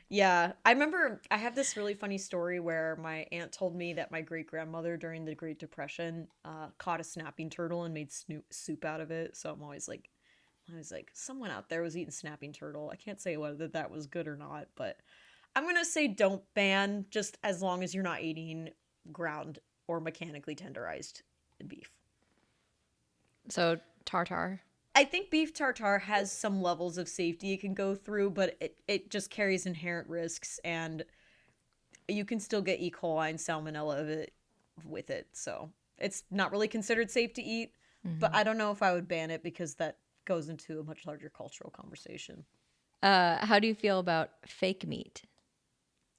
Yeah, I remember I have this really funny story where my aunt told me that my great grandmother during the Great Depression caught a snapping turtle and made soup out of it. So I was like, someone out there was eating snapping turtle. I can't say whether that was good or not, but I'm gonna say don't ban, just as long as you're not eating ground or mechanically tenderized beef. So tartar. I think beef tartare has some levels of safety it can go through, but it just carries inherent risks, and you can still get E. coli and salmonella with it. So it's not really considered safe to eat, but I don't know if I would ban it, because that goes into a much larger cultural conversation. How do you feel about fake meat?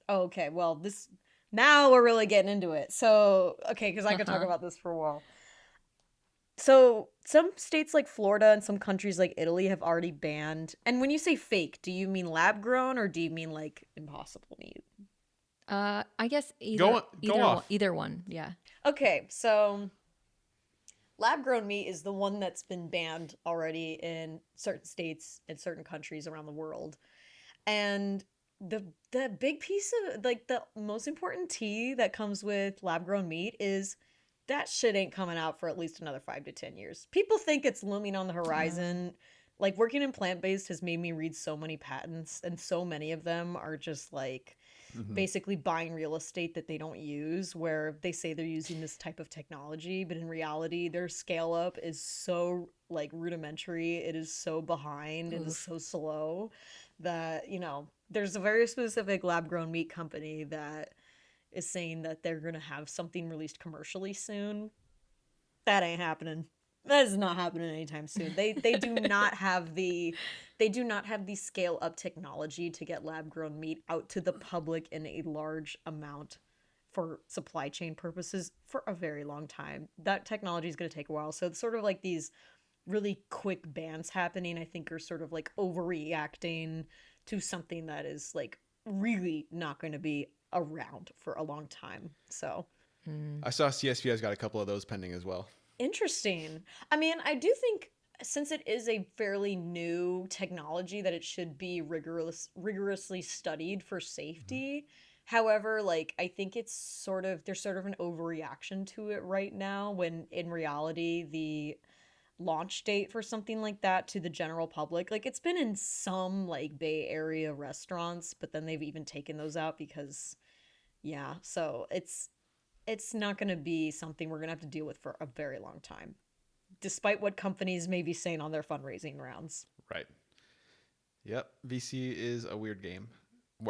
Oh, okay, well, now we're really getting into it. So, okay, because I could talk about this for a while. So some states like Florida and some countries like Italy have already banned. And when you say fake, do you mean lab grown or do you mean like impossible meat? I guess Go off. either one. Yeah. Okay, so lab grown meat is the one that's been banned already in certain states and certain countries around the world. And the big piece of like the most important tea that comes with lab grown meat is that shit ain't coming out for at least another 5 to 10 years. People think it's looming on the horizon. Like, working in plant-based has made me read so many patents, and so many of them are just like basically buying real estate that they don't use, where they say they're using this type of technology, but in reality their scale up is so like rudimentary, it is so behind, it is so slow that there's a very specific lab grown meat company that is saying that they're going to have something released commercially soon. That ain't happening. That is not happening anytime soon. They do not have the scale up technology to get lab grown meat out to the public in a large amount for supply chain purposes for a very long time. That technology is going to take a while. So it's sort of like these really quick bans happening, I think, are sort of like overreacting to something that is like really not going to be around for a long time. So I saw CSPI's got a couple of those pending as well. interesting. I mean, I do think since it is a fairly new technology, that it should be rigorously studied for safety. However, like, I think there's sort of an overreaction to it right now, when in reality the launch date for something like that to the general public, like, it's been in some like Bay Area restaurants, but then they've even taken those out because, yeah, so it's not going to be something we're going to have to deal with for a very long time, despite what companies may be saying on their fundraising rounds. Right. Yep. VC is a weird game.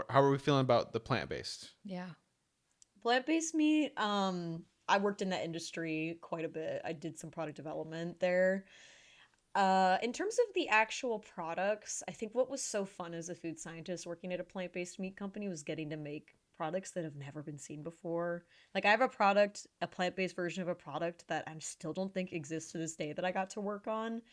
How are we feeling about the plant-based? Yeah. Plant-based meat, I worked in that industry quite a bit. I did some product development there. In terms of the actual products, I think what was so fun as a food scientist working at a plant-based meat company was getting to make products that have never been seen before. Like, I have a plant-based version of a product that I still don't think exists to this day that I got to work on.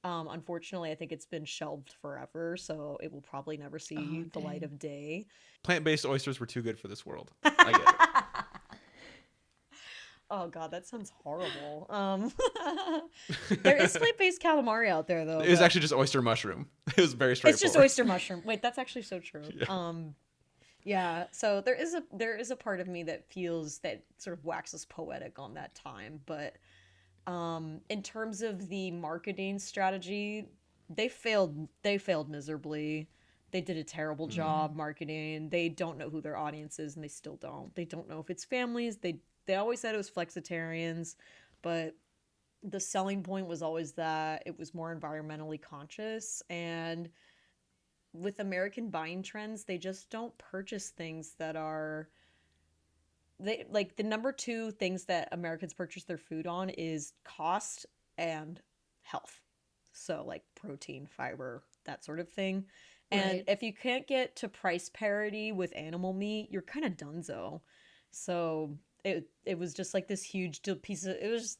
Unfortunately, I think it's been shelved forever, so it will probably never see Oh, the light dang. of day. Plant-based oysters were too good for this world. I get it. Oh god, that sounds horrible. There is plant-based calamari out there though. It was but actually just oyster mushroom. It was very it's straightforward. just oyster mushroom. Wait, that's actually so true. Yeah. Yeah. So there is a part of me that feels that sort of waxes poetic on that time, but in terms of the marketing strategy, they failed miserably. They did a terrible job marketing. They don't know who their audience is, and they still don't. They don't know if it's families. They always said it was flexitarians, but the selling point was always that it was more environmentally conscious. And with American buying trends, they just don't purchase things that are, they like, the number two things that Americans purchase their food on is cost and health. So like protein, fiber, that sort of thing. And Right. if you can't get to price parity with animal meat, you're kind of donezo. So it was just like this huge piece of, it was,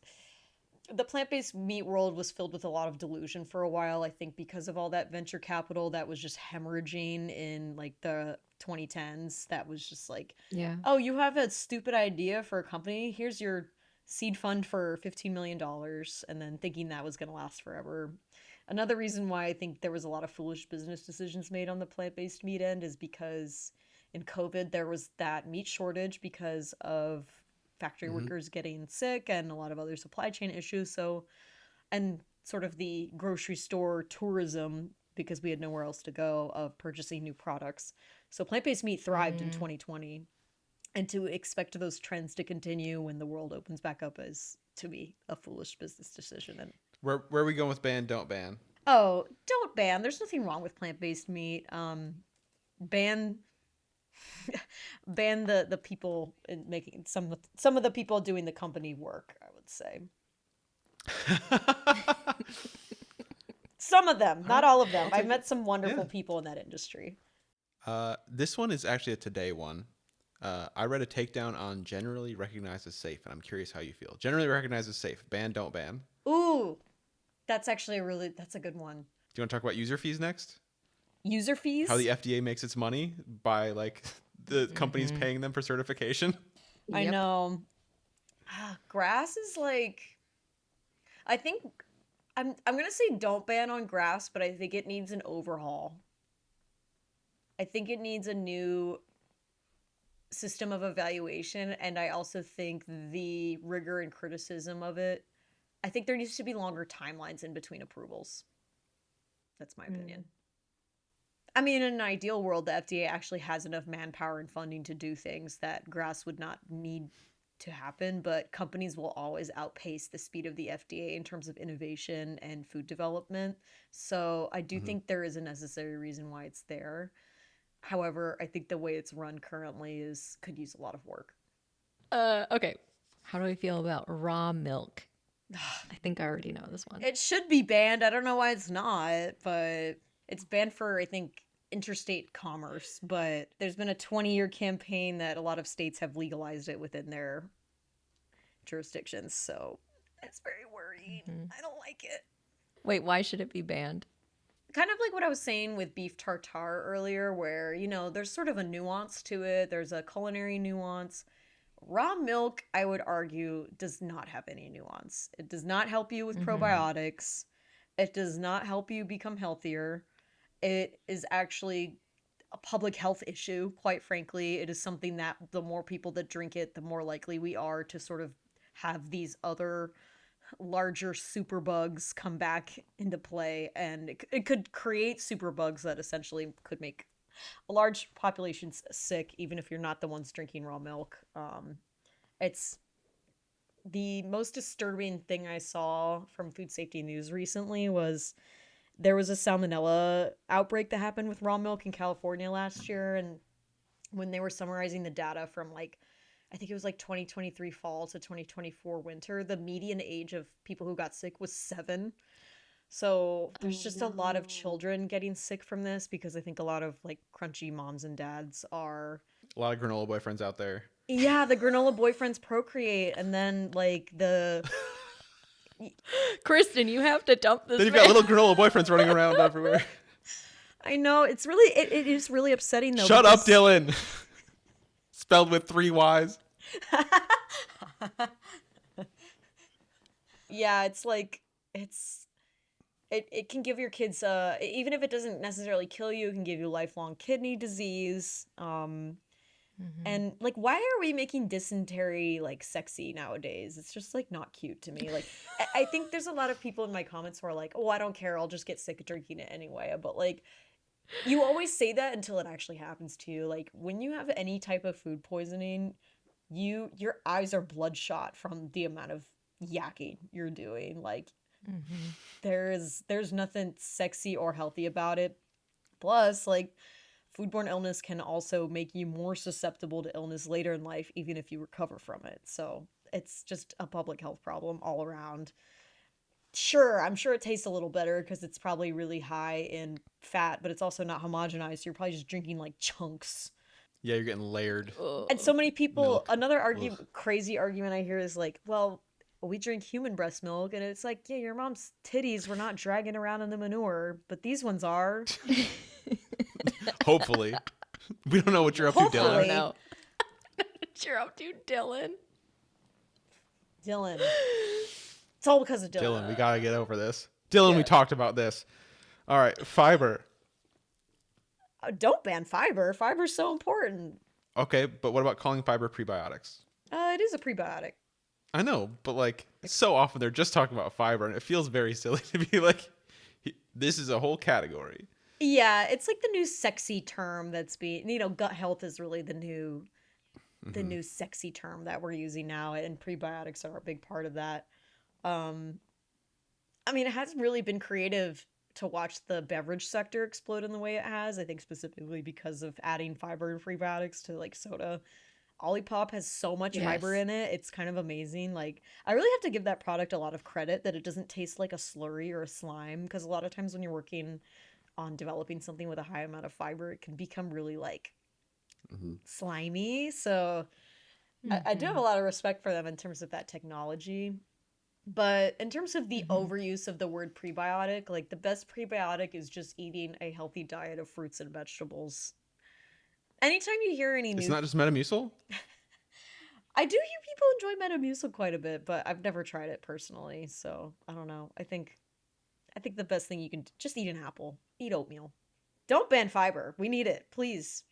the plant-based meat world was filled with a lot of delusion for a while, I think, because of all that venture capital that was just hemorrhaging in like the 2010s. That was just like, Yeah. oh, you have a stupid idea for a company, here's your seed fund for $15 million, and then thinking that was going to last forever. Another reason why I think there was a lot of foolish business decisions made on the plant-based meat end is because in COVID there was that meat shortage because of factory workers getting sick and a lot of other supply chain issues. So, and sort of the grocery store tourism, because we had nowhere else to go, of purchasing new products. So plant-based meat thrived in 2020, and to expect those trends to continue when the world opens back up is, to me, a foolish business decision. And Where are we going with ban, don't ban? oh, don't ban. There's nothing wrong with plant-based meat. Ban ban the people in making some of the people doing the company work, I would say. Some of them, not all of them. I met some wonderful people in that industry. This one is actually a today one. I read a takedown on generally recognized as safe, and I'm curious how you feel. Generally recognized as safe. Ban, don't ban. Ooh, that's actually that's a good one. Do you want to talk about user fees next? User fees? How the FDA makes its money by like the companies paying them for certification. I Yep. know. Grass is like, I think I'm gonna say don't ban on grass, but I think it needs an overhaul. I think it needs a new system of evaluation, and I also think the rigor and criticism of it, I think there needs to be longer timelines in between approvals. That's my opinion. I mean, in an ideal world, the FDA actually has enough manpower and funding to do things that grass would not need to happen, but companies will always outpace the speed of the FDA in terms of innovation and food development. So I do think there is a necessary reason why it's there. However, I think the way it's run currently could use a lot of work. Okay. How do I feel about raw milk? I think I already know this one. It should be banned. I don't know why it's not, but it's banned for, I think, interstate commerce. But there's been a 20-year campaign that a lot of states have legalized it within their jurisdictions. So it's very worrying. I don't like it. Wait, why should it be banned? Kind of like what I was saying with beef tartare earlier, where, there's sort of a nuance to it. There's a culinary nuance. Raw milk, I would argue, does not have any nuance. It does not help you with probiotics. It does not help you become healthier. It is actually a public health issue, quite frankly. It is something that the more people that drink it, the more likely we are to sort of have these other larger superbugs come back into play. And it could create superbugs that essentially could make a large population sick, even if you're not the ones drinking raw milk. It's the most disturbing thing I saw from Food Safety News recently was there was a salmonella outbreak that happened with raw milk in California last year. And when they were summarizing the data from like, I think it was like 2023 fall to 2024 winter, the median age of people who got sick was 7. So there's just a lot of children getting sick from this because I think a lot of like crunchy moms and dads are. A lot of granola boyfriends out there. Yeah, the granola boyfriends procreate, and then like the. Kristen, you have to dump this. Then you've got little granola boyfriends running around everywhere. I know it's really it is really upsetting though. Shut up, Dylan. Spelled with 3 Y's. Yeah, it's like it can give your kids even if it doesn't necessarily kill you, it can give you lifelong kidney disease. And like, why are we making dysentery like sexy nowadays? It's just like not cute to me. Like I think there's a lot of people in my comments who are like, oh, I don't care, I'll just get sick of drinking it anyway. But like, you always say that until it actually happens to you. Like when you have any type of food poisoning, your eyes are bloodshot from the amount of yakking you're doing. Like there's nothing sexy or healthy about it. Plus, like, foodborne illness can also make you more susceptible to illness later in life, even if you recover from it. So it's just a public health problem all around. Sure, I'm sure it tastes a little better because it's probably really high in fat, but it's also not homogenized. You're probably just drinking like chunks. Yeah, you're getting layered. And so many people, Milk. another crazy argument I hear is like, well, we drink human breast milk, and it's like, yeah, your mom's titties were not dragging around in the manure, but these ones are. Hopefully. We don't know what you're up to, Hopefully. Dylan. No. What you're up to, Dylan? Dylan. It's all because of Dylan. Dylan, we gotta get over this. Dylan, Yeah. we talked about this. All right, fiber. Don't ban fiber. Fiber's so important. Okay, but what about calling fiber prebiotics? It is a prebiotic. I know, but like so often they're just talking about fiber, and it feels very silly to be like, this is a whole category. Yeah, it's like the new sexy term that's being, gut health is really the new sexy term that we're using now, and prebiotics are a big part of that. I mean, it has really been creative to watch the beverage sector explode in the way it has. I think specifically because of adding fiber and prebiotics to like soda. Olipop has so much fiber in it. It's kind of amazing. Like, I really have to give that product a lot of credit that it doesn't taste like a slurry or a slime, because a lot of times when you're working on developing something with a high amount of fiber, it can become really like slimy. So I do have a lot of respect for them in terms of that technology. But in terms of the overuse of the word prebiotic, like the best prebiotic is just eating a healthy diet of fruits and vegetables. Anytime you hear any It's new... not just Metamucil? I do hear people enjoy Metamucil quite a bit, but I've never tried it personally, so I don't know. I think the best thing you can just eat an apple. Eat oatmeal. Don't ban fiber. We need it, please.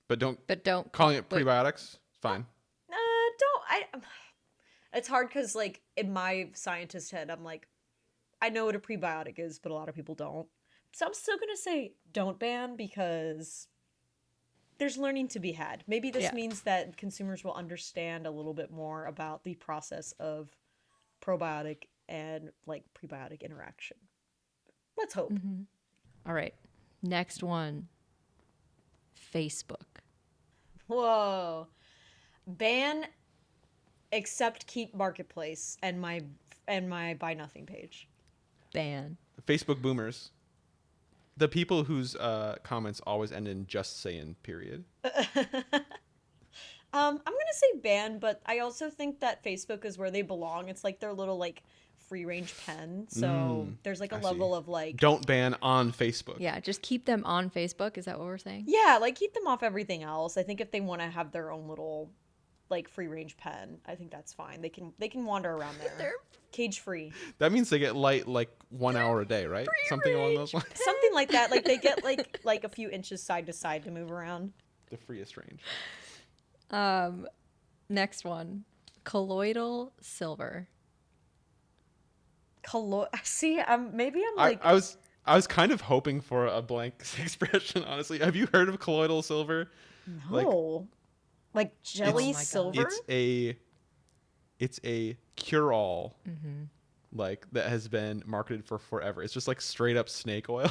But don't don't calling it prebiotics? Fine. It's hard because, like, in my scientist head, I'm like, I know what a prebiotic is, but a lot of people don't. So I'm still gonna say don't ban, because there's learning to be had. Maybe this means that consumers will understand a little bit more about the process of probiotic and like prebiotic interaction. Let's hope. All right. Next one. Facebook. Whoa. Ban except keep Marketplace and my buy nothing page. Ban. Facebook boomers. The people whose comments always end in just saying period. I'm gonna say ban, but I also think that Facebook is where they belong. It's like their little like free range pen. So there's like a level of like, don't ban on Facebook. Yeah, just keep them on Facebook. Is that what we're saying? yeah, like keep them off everything else. I think if they want to have their own little like free range pen, I think that's fine. They can wander around there. They're Cage free. That means they get light like 1 hour a day, right? Something along those lines. Something like that. Like they get like a few inches side to side to move around. The freest range. Next one. Colloidal silver. See, maybe I'm like I was kind of hoping for a blank expression, honestly. Have you heard of colloidal silver? no. Like jelly Oh my God. silver? It's a cure-all, like that has been marketed for forever. It's just like straight up snake oil.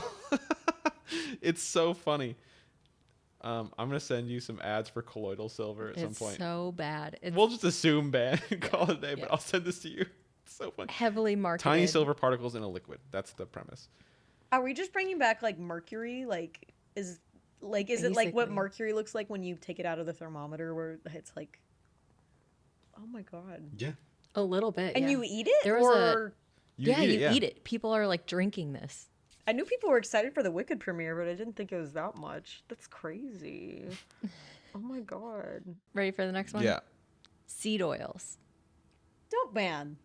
It's so funny. I'm gonna send you some ads for colloidal silver at some It's point. so bad. It's We'll just assume ban and call it a day, Yeah. but I'll send this to you. It's so funny. heavily marketed. Tiny silver particles in a liquid. That's the premise. Are we just bringing back like mercury? Is it like what Basically. mercury looks like when you take it out of the thermometer where it's like, oh my God. Yeah. A little bit. And yeah. you eat it? There was or You eat it. People are like drinking this. I knew people were excited for the Wicked premiere, but I didn't think it was that much. That's crazy. Oh my God. Ready for the next one? Yeah. Seed oils. Don't ban.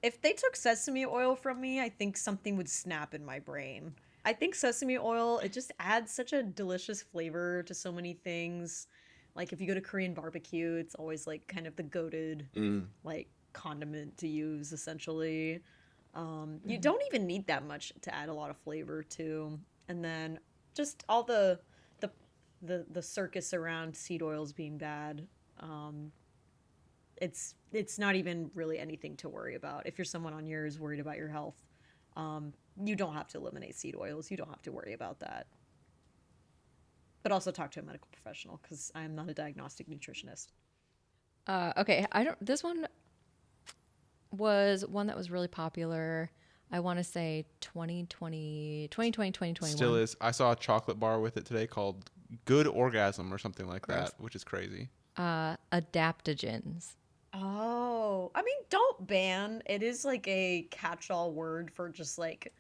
If they took sesame oil from me, I think something would snap in my brain. I think sesame oil, it just adds such a delicious flavor to so many things. Like if you go to Korean barbecue, it's always like kind of the goated like condiment to use essentially. You don't even need that much to add a lot of flavor to. And then just all the circus around seed oils being bad. It's not even really anything to worry about. If you're someone on yours worried about your health, you don't have to eliminate seed oils. You don't have to worry about that. But also talk to a medical professional because I am not a diagnostic nutritionist. Okay, this one was one that was really popular. I want to say 2021. Still is. I saw a chocolate bar with it today called Good Orgasm or something like Gross. that, which is crazy. Adaptogens. Oh, I mean, don't ban. It is like a catch-all word for just like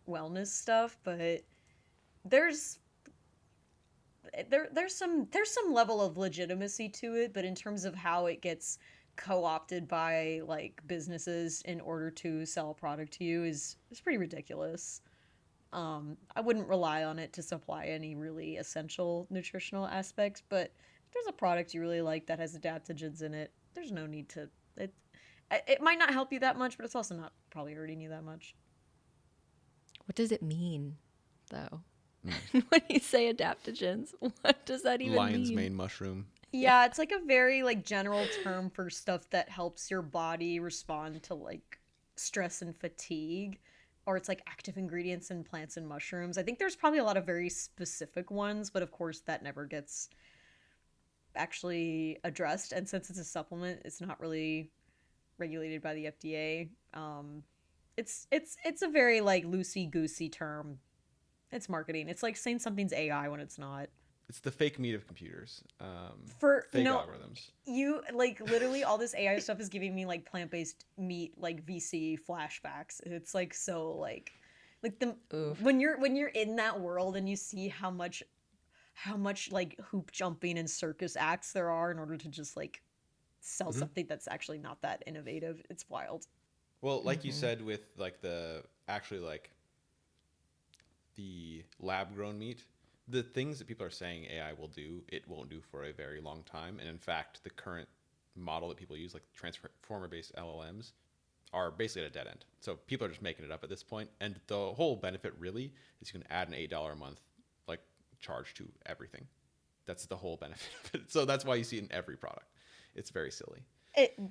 wellness stuff, but there's some level of legitimacy to it, but in terms of how it gets co-opted by like businesses in order to sell a product to you is pretty ridiculous. I wouldn't rely on it to supply any really essential nutritional aspects, but if there's a product you really like that has adaptogens in it, there's no need to. It might not help you that much, but it's also not probably hurting you that much. What does it mean, though? When you say adaptogens, what does that even Lion's mean? mane mushroom. Yeah, it's like a very like general term for stuff that helps your body respond to like stress and fatigue, or it's like active ingredients in plants and mushrooms. I think there's probably a lot of very specific ones, but of course that never gets actually addressed. And since it's a supplement, it's not really regulated by the FDA. It's a very like loosey goosey term. It's marketing. It's like saying something's AI when it's not. It's the fake meat of computers. For Fake no, algorithms. you like literally all this AI stuff is giving me like plant-based meat like VC flashbacks. It's like so like the Oof. when you're in that world and you see how much like hoop jumping and circus acts there are in order to just like sell something that's actually not that innovative. It's wild. Well, like you said, with like the lab grown meat, the things that people are saying AI will do, it won't do for a very long time. And in fact, the current model that people use, like transformer based LLMs, are basically at a dead end. So people are just making it up at this point. And the whole benefit really is you can add an $8 a month like charge to everything. That's the whole benefit of it. So that's why you see it in every product. It's very silly.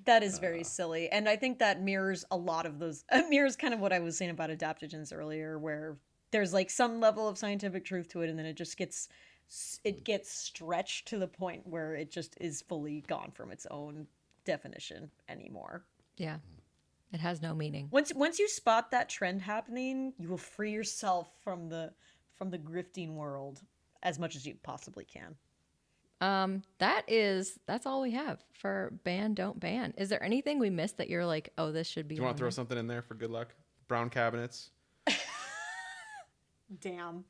That is very silly, and I think that mirrors a lot of those. It mirrors kind of what I was saying about adaptogens earlier, where there's like some level of scientific truth to it, and then it just gets stretched to the point where it just is fully gone from its own definition anymore. Yeah. It has no meaning. Once you spot that trend happening, you will free yourself from the grifting world as much as you possibly can. That's all we have for ban, don't ban. Is there anything we missed that you're like, oh, this should be Do you want on to throw there? something in there for good luck? Brown cabinets. Damn.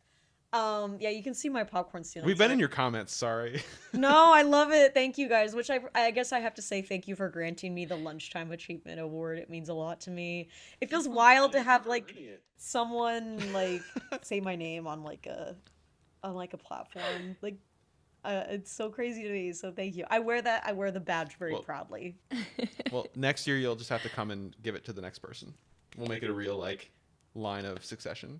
Yeah, you can see my popcorn stealing. We've been in your comments. Sorry. No, I love it. Thank you guys. Which I guess I have to say thank you for granting me the lunchtime achievement award. It means a lot to me. It feels wild to have like someone like say my name on like a platform. Like it's so crazy to me. So thank you. I wear the badge very proudly. Well, next year you'll just have to come and give it to the next person. We'll make it a real like line of succession.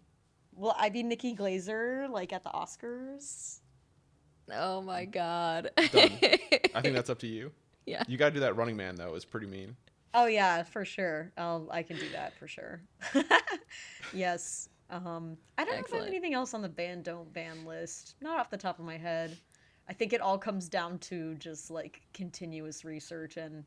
Will I be Nikki Glazer like at the Oscars? Oh my god. Done. I think that's up to you. Yeah. You got to do that Running Man though. It was pretty mean. Oh yeah, for sure. I can do that for sure. Yes. I don't know if I have Excellent. anything else on the ban don't ban list. Not off the top of my head. I think it all comes down to just like continuous research and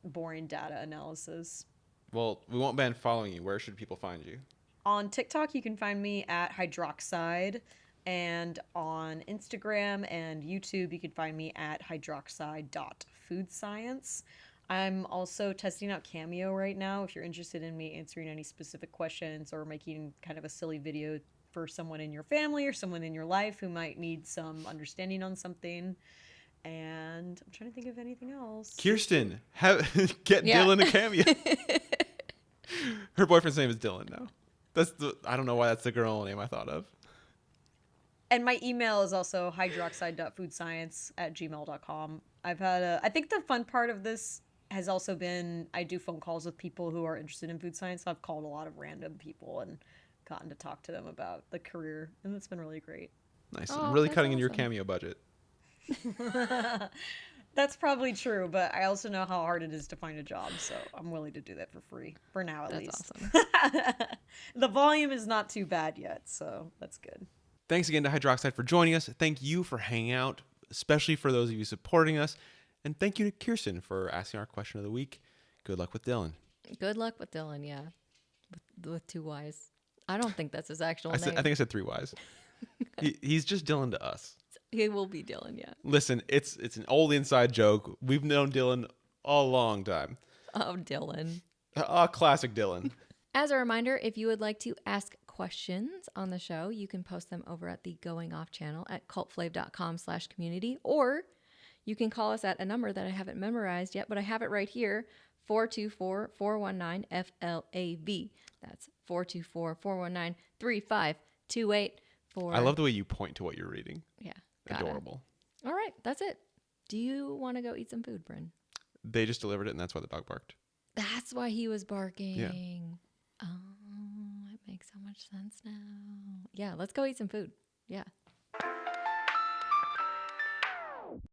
boring data analysis. Well, we won't ban following you. Where should people find you? On TikTok, you can find me at Hydroxide. And on Instagram and YouTube, you can find me at hydroxide.foodscience. I'm also testing out Cameo right now. If you're interested in me answering any specific questions or making kind of a silly video for someone in your family or someone in your life who might need some understanding on something. And I'm trying to think of anything else. Kirsten, get Dylan a cameo. Her boyfriend's name is Dylan now. I don't know why that's the girl name I thought of. And my email is also hydroxide.foodscience@gmail.com. I think the fun part of this has also been I do phone calls with people who are interested in food science. I've called a lot of random people and gotten to talk to them about the career, and it's been really great. Nice. Oh, Really that's cutting in your awesome. cameo budget. That's probably true, but I also know how hard it is to find a job, so I'm willing to do that for free, for now at That's least. awesome. The volume is not too bad yet, so that's good. Thanks again to Hydroxide for joining us. Thank you for hanging out, especially for those of you supporting us. And thank you to Kirsten for asking our question of the week. Good luck with Dylan. Good luck with Dylan, yeah. With two Y's. I don't think that's his actual I name. think I said 3 Ys. He's just Dylan to us. He will be Dylan, yeah. Listen, it's an old inside joke. We've known Dylan a long time. Oh, Dylan. Classic Dylan. As a reminder, if you would like to ask questions on the show, you can post them over at the Going Off channel at cultflave.com/community, or you can call us at a number that I haven't memorized yet, but I have it right here, 424-419-FLAV. That's 424-419-3528. I love the way you point to what you're reading. Yeah. Adorable. All right, that's it. Do you want to go eat some food, Bryn? They just delivered it, and that's why the dog barked. That's why he was barking. Yeah. Oh, it makes so much sense now. Yeah, let's go eat some food. Yeah.